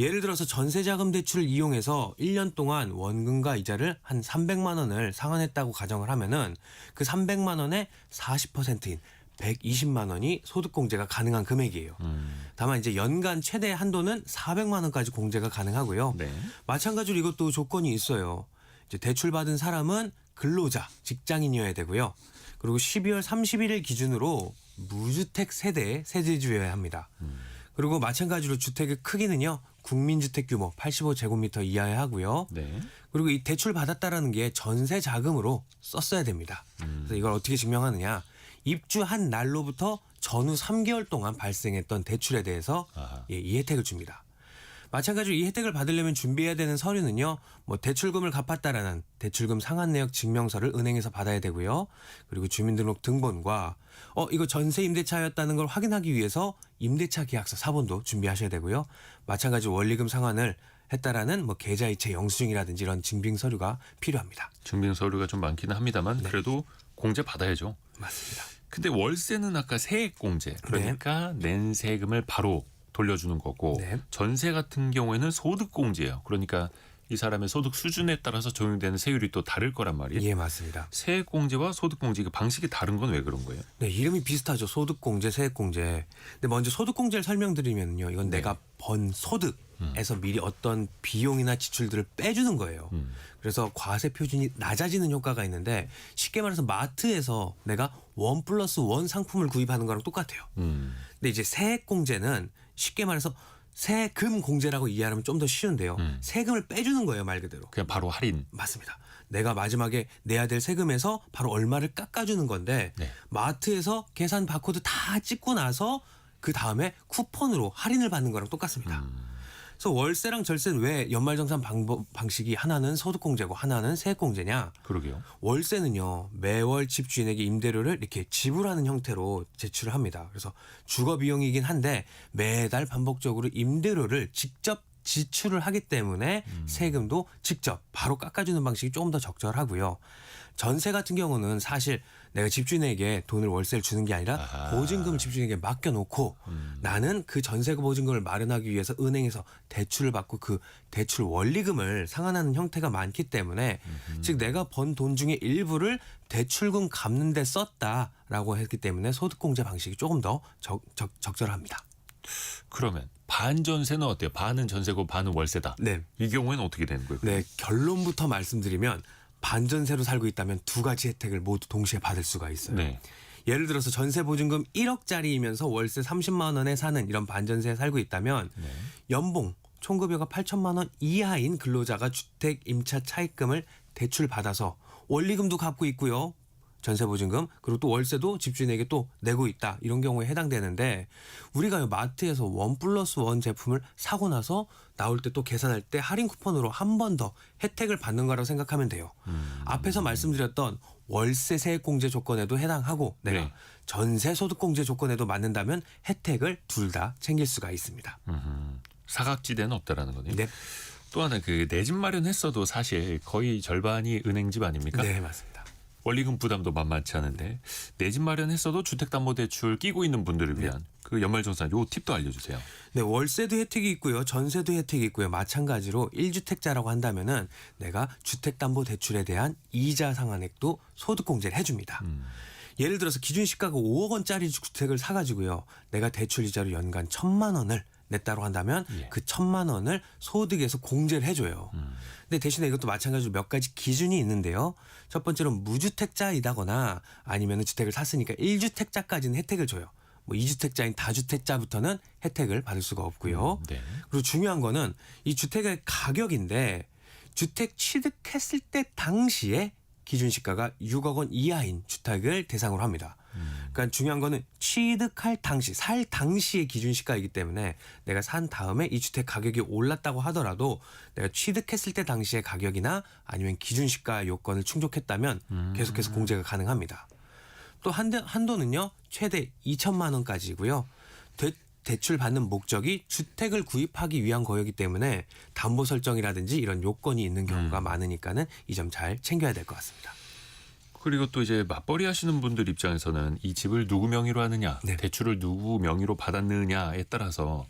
예를 들어서 전세자금 대출을 이용해서 1년 동안 원금과 이자를 한 300만 원을 상환했다고 가정을 하면은 그 300만 원의 40%인 120만 원이 소득공제가 가능한 금액이에요. 다만 이제 연간 최대 한도는 400만 원까지 공제가 가능하고요. 네. 마찬가지로 이것도 조건이 있어요. 이제 대출받은 사람은 근로자, 직장인이어야 되고요. 그리고 12월 31일 기준으로 무주택 세대의 세대주여야 합니다. 그리고 마찬가지로 주택의 크기는요. 국민주택 규모 85제곱미터 이하에 하고요. 네. 그리고 이 대출 받았다라는 게 전세 자금으로 썼어야 됩니다. 그래서 이걸 어떻게 증명하느냐? 입주한 날로부터 전후 3개월 동안 발생했던 대출에 대해서 아하. 이 혜택을 줍니다. 마찬가지로 이 혜택을 받으려면 준비해야 되는 서류는요. 뭐 대출금을 갚았다라는 대출금 상환 내역 증명서를 은행에서 받아야 되고요. 그리고 주민등록 등본과 이거 전세 임대차였다는 걸 확인하기 위해서 임대차 계약서 사본도 준비하셔야 되고요. 마찬가지로 원리금 상환을 했다라는 뭐 계좌이체 영수증이라든지 이런 증빙 서류가 필요합니다. 증빙 서류가 좀 많기는 합니다만 그래도 공제 받아야죠. 맞습니다. 근데 월세는 아까 세액공제 그러니까 낸 세금을 바로 돌려주는 거고 네. 전세 같은 경우에는 소득공제예요. 그러니까 이 사람의 소득 수준에 따라서 적용되는 세율이 또 다를 거란 말이에요. 예, 맞습니다. 세액공제와 소득공제 그 방식이 다른 건 왜 그런 거예요? 네, 이름이 비슷하죠. 소득공제, 세액공제. 근데 먼저 소득공제를 설명드리면요. 이건 네. 내가 번 소득에서 미리 어떤 비용이나 지출들을 빼주는 거예요. 그래서 과세 표준이 낮아지는 효과가 있는데 쉽게 말해서 마트에서 내가 1+1 상품을 구입하는 거랑 똑같아요. 근데 이제 세액공제는 쉽게 말해서 세금 공제라고 이해하면 좀 더 쉬운데요. 세금을 빼주는 거예요, 말 그대로. 그냥 바로 할인. 맞습니다. 내가 마지막에 내야 될 세금에서 바로 얼마를 깎아주는 건데 네. 마트에서 계산 바코드 다 찍고 나서 그 다음에 쿠폰으로 할인을 받는 거랑 똑같습니다. 그래서 월세랑 절세는 왜 연말정산 방식이 하나는 소득공제고 하나는 세액공제냐? 그러게요. 월세는요 매월 집주인에게 임대료를 이렇게 지불하는 형태로 제출을 합니다. 그래서 주거 비용이긴 한데 매달 반복적으로 임대료를 직접 지출을 하기 때문에 세금도 직접 바로 깎아주는 방식이 조금 더 적절하고요. 전세 같은 경우는 사실 내가 집주인에게 돈을 월세를 주는 게 아니라 아하. 보증금 집주인에게 맡겨놓고 나는 그 전세 보증금을 마련하기 위해서 은행에서 대출을 받고 그 대출 원리금을 상환하는 형태가 많기 때문에 즉 내가 번 돈 중에 일부를 대출금 갚는 데 썼다라고 했기 때문에 소득공제 방식이 조금 더 적절합니다. 그러면 반전세는 어때요? 반은 전세고 반은 월세다. 네. 이 경우에는 어떻게 되는 거예요? 네, 결론부터 말씀드리면 반전세로 살고 있다면 두 가지 혜택을 모두 동시에 받을 수가 있어요. 네. 예를 들어서 전세 보증금 1억짜리이면서 월세 30만 원에 사는 이런 반전세에 살고 있다면 네. 연봉 총급여가 8천만 원 이하인 근로자가 주택 임차 차입금을 대출 받아서 원리금도 갚고 있고요. 전세 보증금 그리고 또 월세도 집주인에게 또 내고 있다. 이런 경우에 해당되는데 우리가 마트에서 1+1 제품을 사고 나서 나올 때 또 계산할 때 할인 쿠폰으로 한 번 더 혜택을 받는 거라고 생각하면 돼요. 앞에서 말씀드렸던 월세 세액공제 조건에도 해당하고 내가 네. 전세 소득공제 조건에도 맞는다면 혜택을 둘 다 챙길 수가 있습니다. 사각지대는 없다라는 거네요. 네, 또 하나 그 내 집 마련했어도 사실 거의 절반이 은행집 아닙니까? 네 맞습니다. 원리금 부담도 만만치 않은데 내 집 마련했어도 주택담보대출 끼고 있는 분들을 위한 그 연말정산 요 팁도 알려주세요. 네, 월세도 혜택이 있고요. 전세도 혜택이 있고요. 마찬가지로 1주택자라고 한다면은 내가 주택담보대출에 대한 이자 상환액도 소득공제를 해줍니다. 예를 들어서 기준시가가 5억 원짜리 주택을 사가지고요. 내가 대출 이자로 연간 1,000만 원을 냈다고 한다면 예. 그 1,000만 원을 소득에서 공제를 해줘요. 근데 대신에 이것도 마찬가지로 몇 가지 기준이 있는데요. 첫 번째로는 무주택자이다거나 아니면 주택을 샀으니까 1주택자까지는 혜택을 줘요. 뭐 2주택자인 다주택자부터는 혜택을 받을 수가 없고요. 네. 그리고 중요한 거는 이 주택의 가격인데 주택 취득했을 때 당시에 기준시가가 6억 원 이하인 주택을 대상으로 합니다. 그러니까 중요한 거는 취득할 당시, 살 당시의 기준시가이기 때문에 내가 산 다음에 이 주택 가격이 올랐다고 하더라도 내가 취득했을 때 당시의 가격이나 아니면 기준시가 요건을 충족했다면 계속해서 공제가 가능합니다. 또 한도는요 최대 2천만 원까지고요. 대출 받는 목적이 주택을 구입하기 위한 거였기 때문에 담보 설정이라든지 이런 요건이 있는 경우가 많으니까는 이 점 잘 챙겨야 될 것 같습니다. 그리고 또 이제 맞벌이 하시는 분들 입장에서는 이 집을 누구 명의로 하느냐, 네. 대출을 누구 명의로 받았느냐에 따라서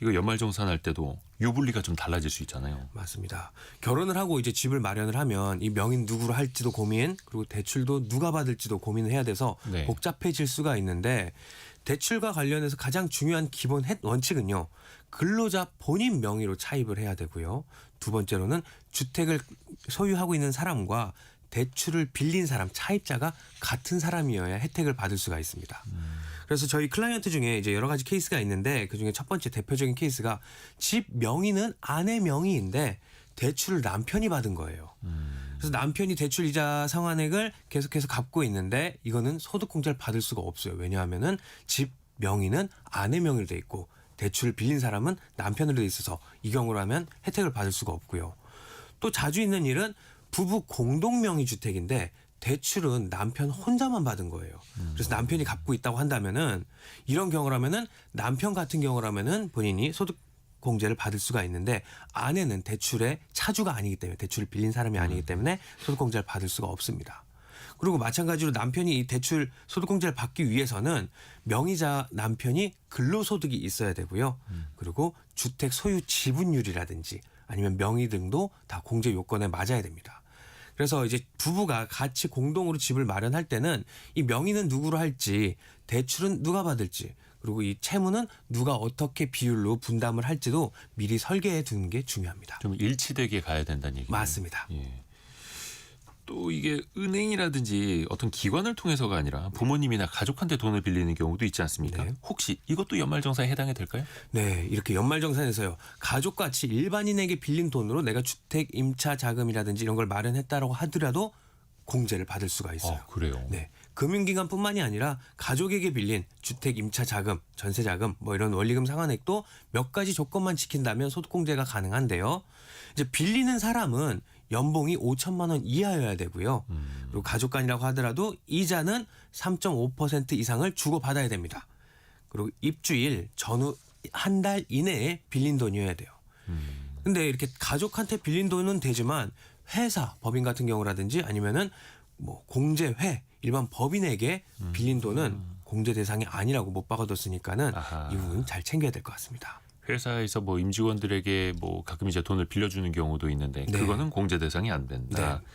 이거 연말정산할 때도 유불리가 좀 달라질 수 있잖아요. 맞습니다. 결혼을 하고 이제 집을 마련을 하면 이 명의는 누구로 할지도 고민, 그리고 대출도 누가 받을지도 고민을 해야 돼서 네. 복잡해질 수가 있는데 대출과 관련해서 가장 중요한 기본 원칙은요. 근로자 본인 명의로 차입을 해야 되고요. 두 번째로는 주택을 소유하고 있는 사람과 대출을 빌린 사람, 차입자가 같은 사람이어야 혜택을 받을 수가 있습니다. 그래서 저희 클라이언트 중에 이제 여러 가지 케이스가 있는데 그중에 첫 번째 대표적인 케이스가 집 명의는 아내 명의인데 대출을 남편이 받은 거예요. 그래서 남편이 대출 이자 상환액을 계속해서 갚고 있는데 이거는 소득공제를 받을 수가 없어요. 왜냐하면은 집 명의는 아내 명의로 돼 있고 대출을 빌린 사람은 남편으로 돼 있어서 이 경우라면 혜택을 받을 수가 없고요. 또 자주 있는 일은 부부 공동 명의 주택인데 대출은 남편 혼자만 받은 거예요. 그래서 남편이 갚고 있다고 한다면은 이런 경우라면은 남편 같은 경우라면은 본인이 소득 공제를 받을 수가 있는데 아내는 대출의 차주가 아니기 때문에 대출을 빌린 사람이 아니기 때문에 소득 공제를 받을 수가 없습니다. 그리고 마찬가지로 남편이 이 대출 소득공제를 받기 위해서는 명의자 남편이 근로소득이 있어야 되고요. 그리고 주택 소유 지분율이라든지 아니면 명의 등도 다 공제 요건에 맞아야 됩니다. 그래서 이제 부부가 같이 공동으로 집을 마련할 때는 이 명의는 누구로 할지, 대출은 누가 받을지, 그리고 이 채무는 누가 어떻게 비율로 분담을 할지도 미리 설계해 두는 게 중요합니다. 좀 일치되게 가야 된다는 얘기죠. 맞습니다. 예. 또 이게 은행이라든지 어떤 기관을 통해서가 아니라 부모님이나 가족한테 돈을 빌리는 경우도 있지 않습니까? 네. 혹시 이것도 연말정산에 해당이 될까요? 네, 이렇게 연말정산에서요. 가족같이 일반인에게 빌린 돈으로 내가 주택 임차 자금이라든지 이런 걸 마련했다라고 하더라도 공제를 받을 수가 있어요. 그래요. 네, 금융기관뿐만이 아니라 가족에게 빌린 주택 임차 자금, 전세 자금, 뭐 이런 원리금 상환액도 몇 가지 조건만 지킨다면 소득공제가 가능한데요. 이제 빌리는 사람은 연봉이 5천만 원 이하여야 되고요. 그리고 가족간이라고 하더라도 이자는 3.5% 이상을 주고 받아야 됩니다. 그리고 입주일 전후 한 달 이내에 빌린 돈이어야 돼요. 근데 이렇게 가족한테 빌린 돈은 되지만 회사, 법인 같은 경우라든지 아니면은 뭐 공제회, 일반 법인에게 빌린 돈은 공제 대상이 아니라고 못 박아뒀으니까는 아하. 이 부분 잘 챙겨야 될 것 같습니다. 회사에서 뭐 임직원들에게 뭐 가끔 이제 돈을 빌려주는 경우도 있는데 네. 그거는 공제 대상이 안 된다. 네.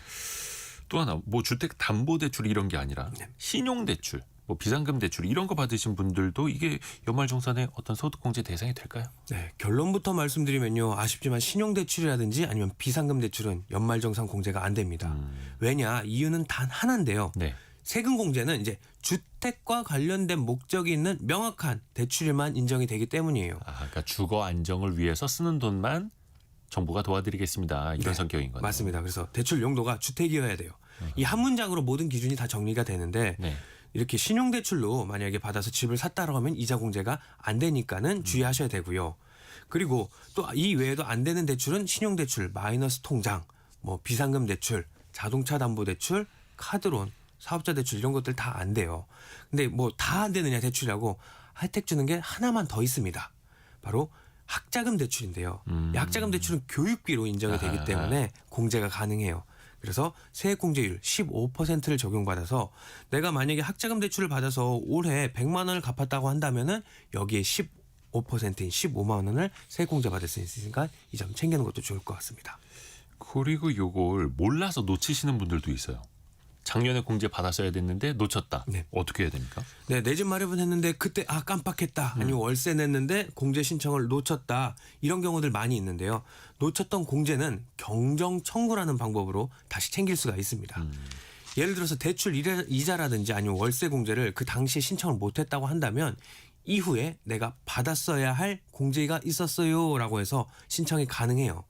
또 하나 뭐 주택 담보 대출 이런 게 아니라 네. 신용 대출, 뭐 비상금 대출 이런 거 받으신 분들도 이게 연말정산에 어떤 소득공제 대상이 될까요? 네, 결론부터 말씀드리면요. 아쉽지만 신용대출이라든지 아니면 비상금 대출은 연말정산 공제가 안 됩니다. 왜냐? 이유는 단 하나인데요. 네. 세금 공제는 이제 주택과 관련된 목적이 있는 명확한 대출에만 인정이 되기 때문이에요. 그러니까 주거 안정을 위해서 쓰는 돈만 정부가 도와드리겠습니다. 이런 네, 성격인 거네요. 맞습니다. 그래서 대출 용도가 주택이어야 돼요. 이 한 문장으로 모든 기준이 다 정리가 되는데 네. 이렇게 신용대출로 만약에 받아서 집을 샀다라고 하면 이자 공제가 안 되니까는 주의하셔야 되고요. 그리고 또 이 외에도 안 되는 대출은 신용대출, 마이너스 통장, 뭐 비상금 대출, 자동차 담보 대출, 카드론, 사업자 대출 이런 것들 다 안 돼요. 근데 뭐 다 안 되느냐 대출이라고 혜택 주는 게 하나만 더 있습니다. 바로 학자금 대출인데요. 이 학자금 대출은 교육비로 인정이 되기 때문에 공제가 가능해요. 그래서 세액공제율 15%를 적용받아서 내가 만약에 학자금 대출을 받아서 올해 100만 원을 갚았다고 한다면은 여기에 15%인 15만 원을 세액공제 받을 수 있으니까 이 점 챙기는 것도 좋을 것 같습니다. 그리고 요걸 몰라서 놓치시는 분들도 있어요. 작년에 공제 받았어야 됐는데 놓쳤다. 네. 어떻게 해야 됩니까? 네, 내 집 마련은 했는데 그때 깜빡했다. 아니면 월세 냈는데 공제 신청을 놓쳤다. 이런 경우들 많이 있는데요. 놓쳤던 공제는 경정 청구라는 방법으로 다시 챙길 수가 있습니다. 예를 들어서 대출 이자라든지 아니면 월세 공제를 그 당시에 신청을 못했다고 한다면 이후에 내가 받았어야 할 공제가 있었어요라고 해서 신청이 가능해요.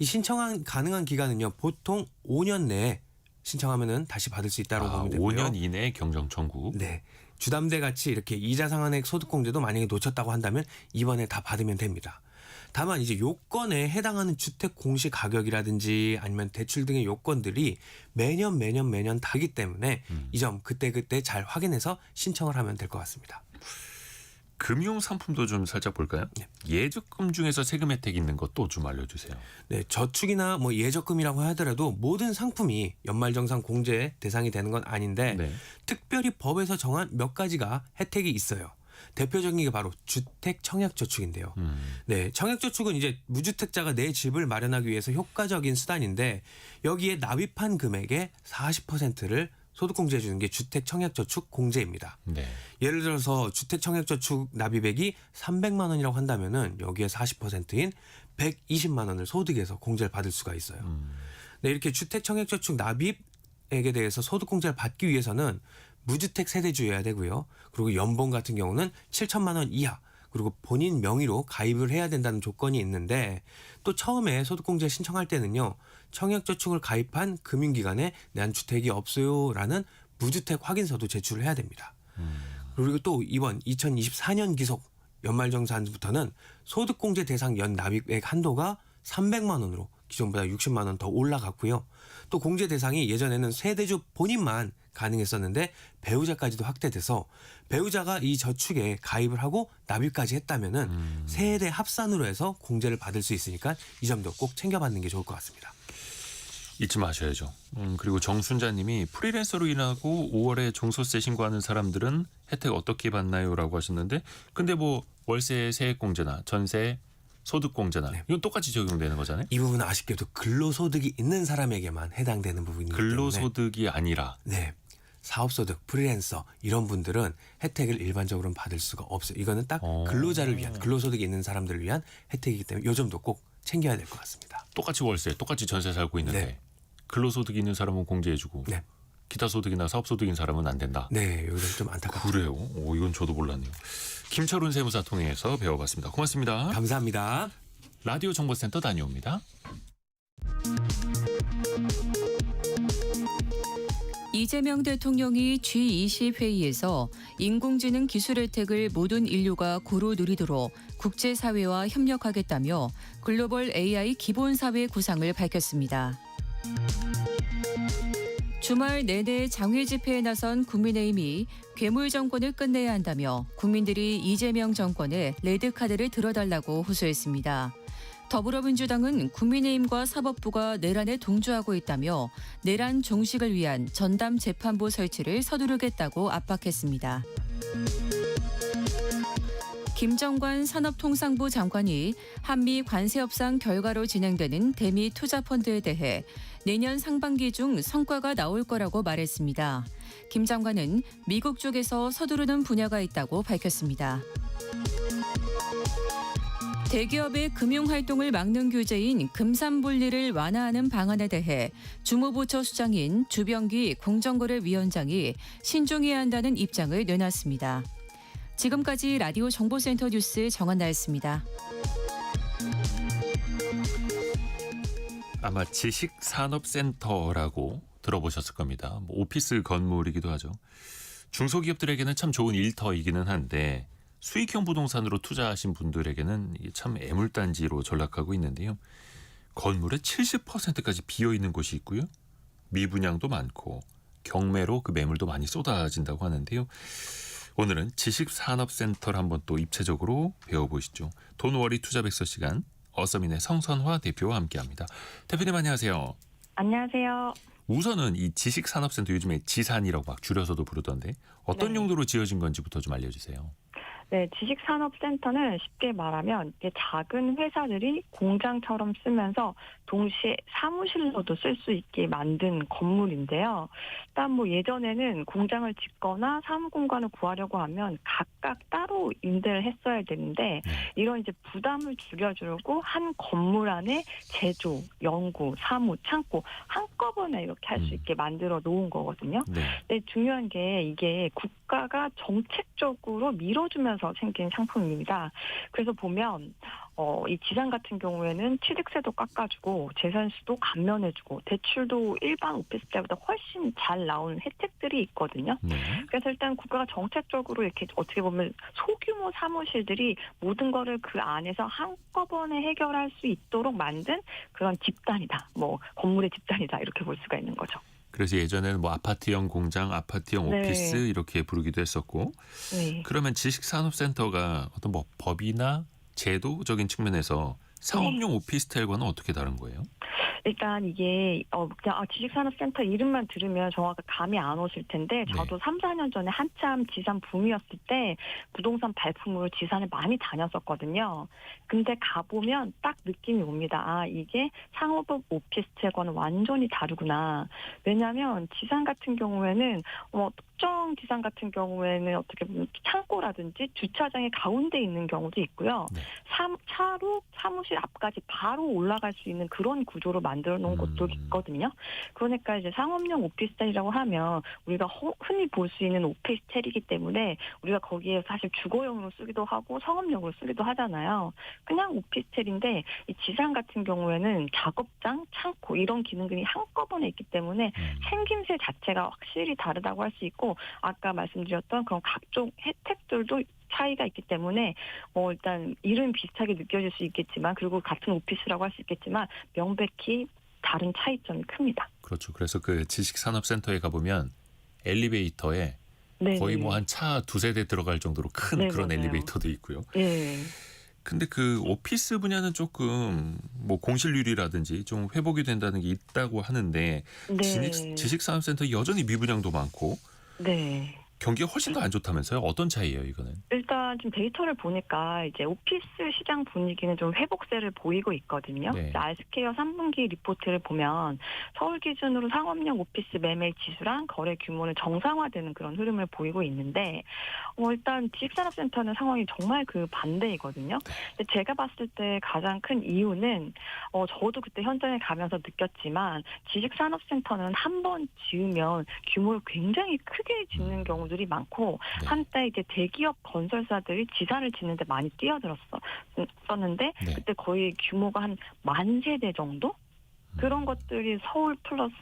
이 신청 가능한 기간은요. 보통 5년 내에 신청하면은 다시 받을 수 있다고 보면 되고요. 5년 이내에 경정 청구. 네. 주담대 같이 이렇게 이자 상환액 소득공제도 만약에 놓쳤다고 한다면 이번에 다 받으면 됩니다. 다만 이제 요건에 해당하는 주택 공시 가격이라든지 아니면 대출 등의 요건들이 매년 다르기 때문에 이 점 그때 잘 확인해서 신청을 하면 될 것 같습니다. 금융 상품도 좀 살짝 볼까요? 네. 예적금 중에서 세금 혜택 있는 것도 좀 알려주세요. 네, 저축이나 뭐 예적금이라고 하더라도 모든 상품이 연말정산 공제 대상이 되는 건 아닌데 네. 특별히 법에서 정한 몇 가지가 혜택이 있어요. 대표적인 게 바로 주택 청약저축인데요. 네, 청약저축은 이제 무주택자가 내 집을 마련하기 위해서 효과적인 수단인데 여기에 납입한 금액의 40%를 소득공제해 주는 게 주택 청약저축 공제입니다. 네. 예를 들어서 주택 청약저축 납입액이 300만 원이라고 한다면은 여기에 40%인 120만 원을 소득에서 공제를 받을 수가 있어요. 네, 이렇게 주택 청약저축 납입액에 대해서 소득공제를 받기 위해서는 무주택 세대주여야 되고요. 그리고 연봉 같은 경우는 7천만 원 이하, 그리고 본인 명의로 가입을 해야 된다는 조건이 있는데 또 처음에 소득공제 신청할 때는요. 청약저축을 가입한 금융기관에 난 주택이 없어요라는 무주택 확인서도 제출을 해야 됩니다. 그리고 또 이번 2024년 기속 연말정산부터는 소득공제 대상 연 납입액 한도가 300만 원으로 기존보다 60만 원 더 올라갔고요. 또 공제 대상이 예전에는 세대주 본인만 가능했었는데 배우자까지도 확대돼서 배우자가 이 저축에 가입을 하고 납입까지 했다면은 세대 합산으로 해서 공제를 받을 수 있으니까 이 점도 꼭 챙겨받는 게 좋을 것 같습니다. 잊지 마셔야죠. 그리고 정순자님이 프리랜서로 일하고 5월에 종소세 신고하는 사람들은 혜택 어떻게 받나요?라고 하셨는데, 근데 뭐 월세 세액공제나 전세 소득공제나 네. 이건 똑같이 적용되는 거잖아요. 이 부분은 아쉽게도 근로소득이 있는 사람에게만 해당되는 부분이기 때문에 근로소득이 아니라 네. 사업소득, 프리랜서 이런 분들은 혜택을 일반적으로는 받을 수가 없어요. 이거는 딱 근로자를 위한, 근로소득이 있는 사람들을 위한 혜택이기 때문에 요 점도 꼭 챙겨야 될 것 같습니다. 똑같이 월세, 똑같이 전세 살고 있는데 네. 근로소득이 있는 사람은 공제해주고 네. 기타 소득이나 사업소득인 사람은 안 된다. 네, 여기서 좀 안타깝죠. 그래요? 이건 저도 몰랐네요. 김철훈 세무사 통해서 배워봤습니다. 고맙습니다. 감사합니다. 라디오 정보센터 다녀옵니다. 이재명 대통령이 G20 회의에서 인공지능 기술 혜택을 모든 인류가 고루 누리도록 국제사회와 협력하겠다며 글로벌 AI 기본사회 구상을 밝혔습니다. 주말 내내 장외 집회에 나선 국민의힘이 괴물 정권을 끝내야 한다며 국민들이 이재명 정권에 레드카드를 들어달라고 호소했습니다. 더불어민주당은 국민의힘과 사법부가 내란에 동조하고 있다며 내란 종식을 위한 전담 재판부 설치를 서두르겠다고 압박했습니다. 김정관 산업통상부 장관이 한미 관세 협상 결과로 진행되는 대미 투자펀드에 대해 내년 상반기 중 성과가 나올 거라고 말했습니다. 김 장관은 미국 쪽에서 서두르는 분야가 있다고 밝혔습니다. 대기업의 금융활동을 막는 규제인 금산분리를 완화하는 방안에 대해 주무부처 수장인 주병기 공정거래위원장이 신중해야 한다는 입장을 내놨습니다. 지금까지 라디오 정보센터 뉴스 정한나였습니다. 아마 지식산업센터라고 들어보셨을 겁니다. 뭐 오피스 건물이기도 하죠. 중소기업들에게는 참 좋은 일터이기는 한데 수익형 부동산으로 투자하신 분들에게는 이게 참 애물단지로 전락하고 있는데요. 건물의 70%까지 비어있는 곳이 있고요. 미분양도 많고 경매로 그 매물도 많이 쏟아진다고 하는데요. 오늘은 지식산업센터를 한번 또 입체적으로 배워보시죠. 돈워리 투자백서 시간, 어서민의 성선화 대표와 함께합니다. 대표님 안녕하세요. 안녕하세요. 우선은 이 지식산업센터 요즘에 지산이라고 막 줄여서도 부르던데 어떤 네. 용도로 지어진 건지부터 좀 알려주세요. 네, 지식산업센터는 쉽게 말하면 이게 작은 회사들이 공장처럼 쓰면서 동시에 사무실로도 쓸 수 있게 만든 건물인데요. 일단 뭐 예전에는 공장을 짓거나 사무공간을 구하려고 하면 각각 따로 임대를 했어야 되는데 이런 이제 부담을 줄여주고 한 건물 안에 제조, 연구, 사무, 창고 한꺼번에 이렇게 할 수 있게 만들어 놓은 거거든요. 네. 근데 중요한 게 이게 국가가 정책적으로 밀어주면서 생긴 상품입니다. 그래서 보면 이 지산 같은 경우에는 취득세도 깎아주고 재산세도 감면해주고 대출도 일반 오피스 때보다 훨씬 잘 나오는 혜택들이 있거든요. 네. 그래서 일단 국가가 정책적으로 이렇게 어떻게 보면 소규모 사무실들이 모든 거를 그 안에서 한꺼번에 해결할 수 있도록 만든 그런 집단이다. 뭐 건물의 집단이다 이렇게 볼 수가 있는 거죠. 그래서 예전에는 뭐 아파트형 공장, 아파트형 네. 오피스 이렇게 부르기도 했었고 네. 그러면 지식산업센터가 어떤 뭐 법이나 제도적인 측면에서 상업용 오피스텔과는 어떻게 다른 거예요? 일단 이게 그냥 지식산업센터 이름만 들으면 정확하게 감이 안 오실 텐데 저도 3, 4년 전에 한참 지산 붐이었을 때 부동산 발품으로 지산을 많이 다녔었거든요. 근데 가보면 딱 느낌이 옵니다. 이게 상업용 오피스텔과는 완전히 다르구나. 왜냐하면 지산 같은 경우에는 특정 지산 같은 경우에는 어떻게 보면 창고라든지 주차장의 가운데 있는 경우도 있고요. 네. 차로 사무실 앞까지 바로 올라갈 수 있는 그런 구조로 만들어 놓은 곳도 있거든요. 그러니까 이제 상업용 오피스텔이라고 하면 우리가 흔히 볼 수 있는 오피스텔이기 때문에 우리가 거기에 사실 주거용으로 쓰기도 하고 상업용으로 쓰기도 하잖아요. 그냥 오피스텔인데 이 지산 같은 경우에는 작업장, 창고 이런 기능들이 한꺼번에 있기 때문에 생김새 자체가 확실히 다르다고 할 수 있고 아까 말씀드렸던 그런 각종 혜택들도 차이가 있기 때문에 일단 이름 비슷하게 느껴질 수 있겠지만 그리고 같은 오피스라고 할 수 있겠지만 명백히 다른 차이점이 큽니다. 그렇죠. 그래서 그 지식산업센터에 가보면 엘리베이터에 네네. 거의 뭐 한 차 두세 대 들어갈 정도로 큰 네, 그런 맞아요. 엘리베이터도 있고요. 네. 근데 그 오피스 분야는 조금 뭐 공실률이라든지 좀 회복이 된다는 게 있다고 하는데 네. 지식산업센터 여전히 미분양도 많고 네. 경기가 훨씬 더 안 좋다면서요? 어떤 차이예요, 이거는? 일단 좀 데이터를 보니까 이제 오피스 시장 분위기는 좀 회복세를 보이고 있거든요. 네. 알스케어 3분기 리포트를 보면 서울 기준으로 상업용 오피스 매매 지수랑 거래 규모는 정상화되는 그런 흐름을 보이고 있는데 일단 지식산업센터는 상황이 정말 그 반대이거든요. 근데 제가 봤을 때 가장 큰 이유는 저도 그때 현장에 가면서 느꼈지만 지식산업센터는 한 번 지으면 규모를 굉장히 크게 짓는 경우들이 많고 네. 한때 이제 대기업 건설사들이 지사를 짓는데 많이 뛰어들었었는데 네. 그때 거의 규모가 한 10,000세대 정도? 그런 것들이 서울 플러스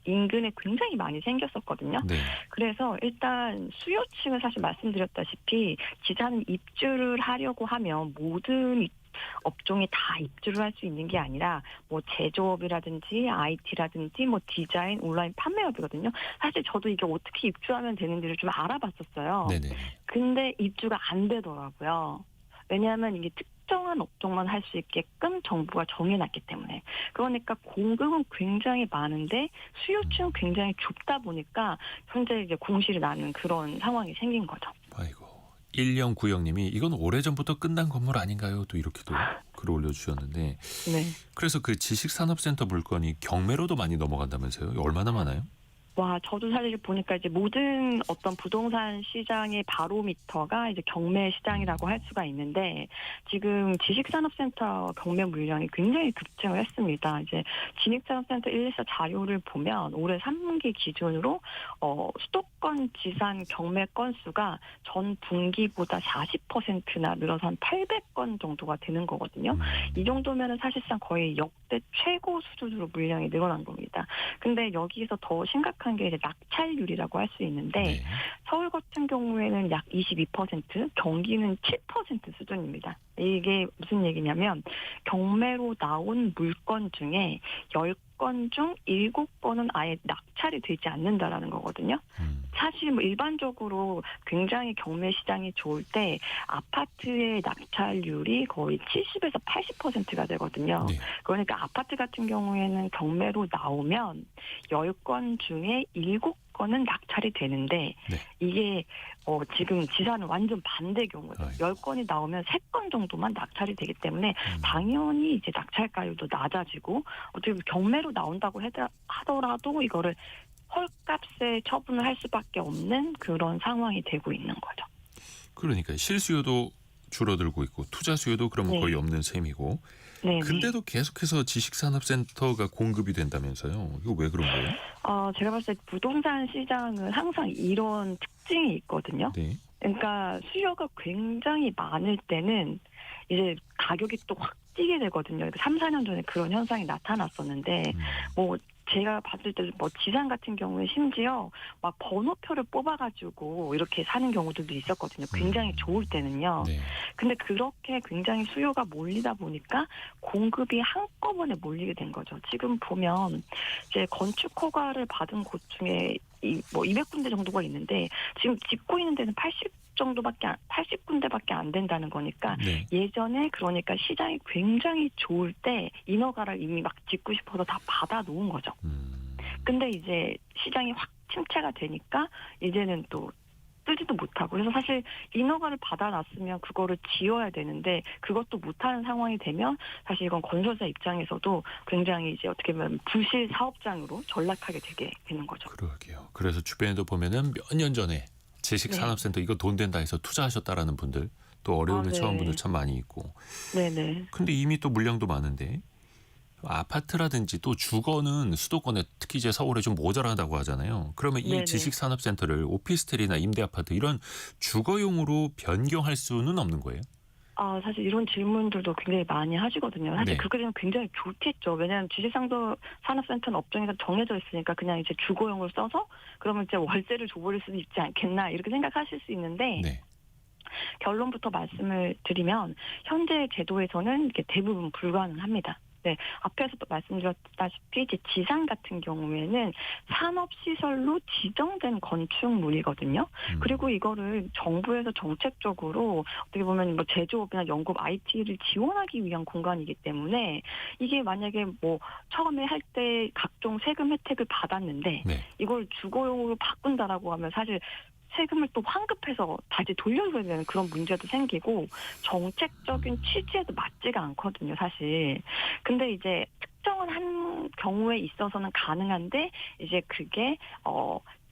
인근에 굉장히 많이 생겼었거든요. 네. 그래서 일단 수요층을 사실 말씀드렸다시피 지사는 입주를 하려고 하면 모든 업종이 다 입주를 할 수 있는 게 아니라 뭐 제조업이라든지 IT라든지 뭐 디자인, 온라인 판매업이거든요. 사실 저도 이게 어떻게 입주하면 되는지를 좀 알아봤었어요. 네네. 근데 입주가 안 되더라고요. 왜냐하면 이게 특정한 업종만 할 수 있게끔 정부가 정해놨기 때문에. 그러니까 공급은 굉장히 많은데 수요층은 굉장히 좁다 보니까 현재 이제 공실이 나는 그런 상황이 생긴 거죠. 아이고. 1090님이 이건 오래전부터 끝난 건물 아닌가요? 또 이렇게도 글을 올려주셨는데 네. 그래서 그 지식산업센터 물건이 경매로도 많이 넘어간다면서요? 얼마나 많아요? 와, 저도 사실 보니까 이제 모든 어떤 부동산 시장의 바로미터가 이제 경매 시장이라고 할 수가 있는데 지금 지식산업센터 경매 물량이 굉장히 급증을 했습니다. 이제 지식산업센터 114 자료를 보면 올해 3분기 기준으로 수도권 지산 경매 건수가 전 분기보다 40%나 늘어서 한 800건 정도가 되는 거거든요. 이 정도면은 사실상 거의 역대 최고 수준으로 물량이 늘어난 겁니다. 근데 여기서 더 심각한 게 이제 낙찰률이라고 할 수 있는데 네. 서울 같은 경우에는 약 22%, 경기는 7% 수준입니다. 이게 무슨 얘기냐면 경매로 나온 물건 중에 10건 중 7건은 아예 낙찰이 되지 않는다라는 거거든요. 사실 뭐 일반적으로 굉장히 경매 시장이 좋을 때 아파트의 낙찰률이 거의 70에서 80%가 되거든요. 네. 그러니까 아파트 같은 경우에는 경매로 나오면 10건 중에 7건은 낙찰이 되는데 네. 이게 지금 지사는 완전 반대 경우예요. 아이고. 10건이 나오면 3건 정도만 낙찰이 되기 때문에 당연히 이제 낙찰가율도 낮아지고 어떻게 보면 경매로 나온다고 하더라도 이거를 헐값에 처분을 할 수밖에 없는 그런 상황이 되고 있는 거죠. 그러니까 실수요도 줄어들고 있고 투자 수요도 그럼 네. 거의 없는 셈이고 네. 근데도 계속해서 지식산업센터가 공급이 된다면서요. 이거 왜 그런 거예요? 제가 봤을 때 부동산 시장은 항상 이런 특징이 있거든요. 네. 그러니까 수요가 굉장히 많을 때는 이제 가격이 또 확 뛰게 되거든요. 3, 4년 전에 그런 현상이 나타났었는데 뭐 제가 봤을 때 뭐 지산 같은 경우에 심지어 막 번호표를 뽑아가지고 이렇게 사는 경우들도 있었거든요. 굉장히 좋을 때는요. 네. 근데 그렇게 굉장히 수요가 몰리다 보니까 공급이 한꺼번에 몰리게 된 거죠. 지금 보면 이제 건축 허가를 받은 곳 중에 뭐 200군데 정도가 있는데 지금 짓고 있는 데는 80군데밖에 안 된다는 거니까 네. 예전에 그러니까 시장이 굉장히 좋을 때 인허가를 이미 막 짓고 싶어서 다 받아 놓은 거죠. 근데 이제 시장이 확 침체가 되니까 이제는 또 뜨지도 못하고 그래서 사실 인허가를 받아놨으면 그거를 지어야 되는데 그것도 못하는 상황이 되면 사실 이건 건설사 입장에서도 굉장히 이제 어떻게 보면 부실 사업장으로 전락하게 되게 되는 거죠. 그러게요. 그래서 주변에도 보면은 몇 년 전에 지식산업센터 이거 돈 된다 해서 투자하셨다라는 분들 또 어려움에 네. 처한 분들 참 많이 있고 네네. 근데 이미 또 물량도 많은데 아파트라든지 또 주거는 수도권에 특히 이제 서울에 좀 모자라다고 하잖아요. 그러면 이 네네. 지식산업센터를 오피스텔이나 임대아파트 이런 주거용으로 변경할 수는 없는 거예요? 사실 이런 질문들도 굉장히 많이 하시거든요. 사실 네. 그렇게 되면 굉장히 좋겠죠. 왜냐하면 지식산업센터는 업종에서 정해져 있으니까 그냥 이제 주거용을 써서 그러면 이제 월세를 줘버릴 수도 있지 않겠나 이렇게 생각하실 수 있는데 네. 결론부터 말씀을 드리면 현재 제도에서는 이렇게 대부분 불가능합니다. 네, 앞에서도 말씀드렸다시피 이제 지상 같은 경우에는 산업시설로 지정된 건축물이거든요. 그리고 이거를 정부에서 정책적으로 어떻게 보면 뭐 제조업이나 연구업, IT를 지원하기 위한 공간이기 때문에 이게 만약에 뭐 처음에 할 때 각종 세금 혜택을 받았는데 네. 이걸 주거용으로 바꾼다라고 하면 사실 세금을 또 환급해서 다시 돌려줘야 되는 그런 문제도 생기고 정책적인 취지에도 맞지가 않거든요, 사실. 근데 이제 특정한 한 경우에 있어서는 가능한데 이제 그게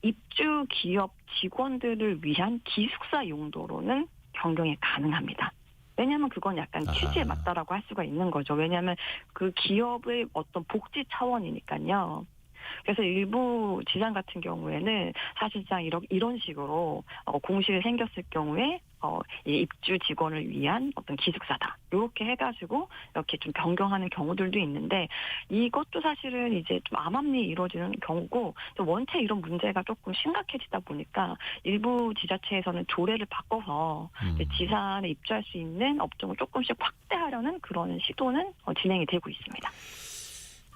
입주 기업 직원들을 위한 기숙사 용도로는 변경이 가능합니다. 왜냐하면 그건 약간 취지에 맞다라고 할 수가 있는 거죠. 왜냐하면 그 기업의 어떤 복지 차원이니까요. 그래서 일부 지상 같은 경우에는 사실상 이런 식으로 공실이 생겼을 경우에 이 입주 직원을 위한 어떤 기숙사다. 이렇게 해가지고 이렇게 좀 변경하는 경우들도 있는데 이것도 사실은 이제 좀 암암리에 이루어지는 경우고 또 원체 이런 문제가 조금 심각해지다 보니까 일부 지자체에서는 조례를 바꿔서 이제 지산에 입주할 수 있는 업종을 조금씩 확대하려는 그런 시도는 진행이 되고 있습니다.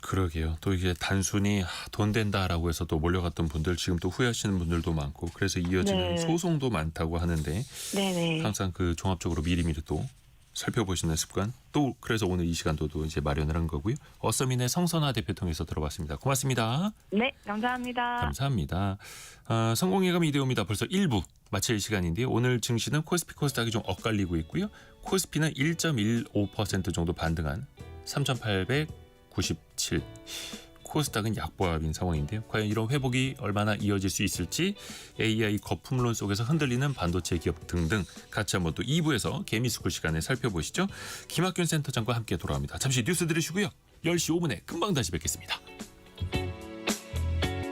그러게요. 또 이게 단순히 돈 된다라고 해서 또 몰려갔던 분들 지금 또 후회하시는 분들도 많고 그래서 이어지는 네. 소송도 많다고 하는데 네네. 항상 그 종합적으로 미리미리 또 살펴보시는 습관 또 그래서 오늘 이 시간도 이제 마련을 한 거고요. 어서민의 성선화 대표 통해서 들어봤습니다. 고맙습니다. 네, 감사합니다. 감사합니다. 성공예감 이대호입니다. 벌써 1부 마칠 시간인데요. 오늘 증시는 코스피 코스닥이 좀 엇갈리고 있고요. 코스피는 1.15% 정도 반등한 3,897. 코스닥은 약보합인 상황인데요. 과연 이런 회복이 얼마나 이어질 수 있을지 AI 거품론 속에서 흔들리는 반도체 기업 등등 같이 한번 또 2부에서 개미스쿨 시간에 살펴보시죠. 김학균 센터장과 함께 돌아옵니다. 잠시 뉴스 들으시고요. 10시 5분에 금방 다시 뵙겠습니다.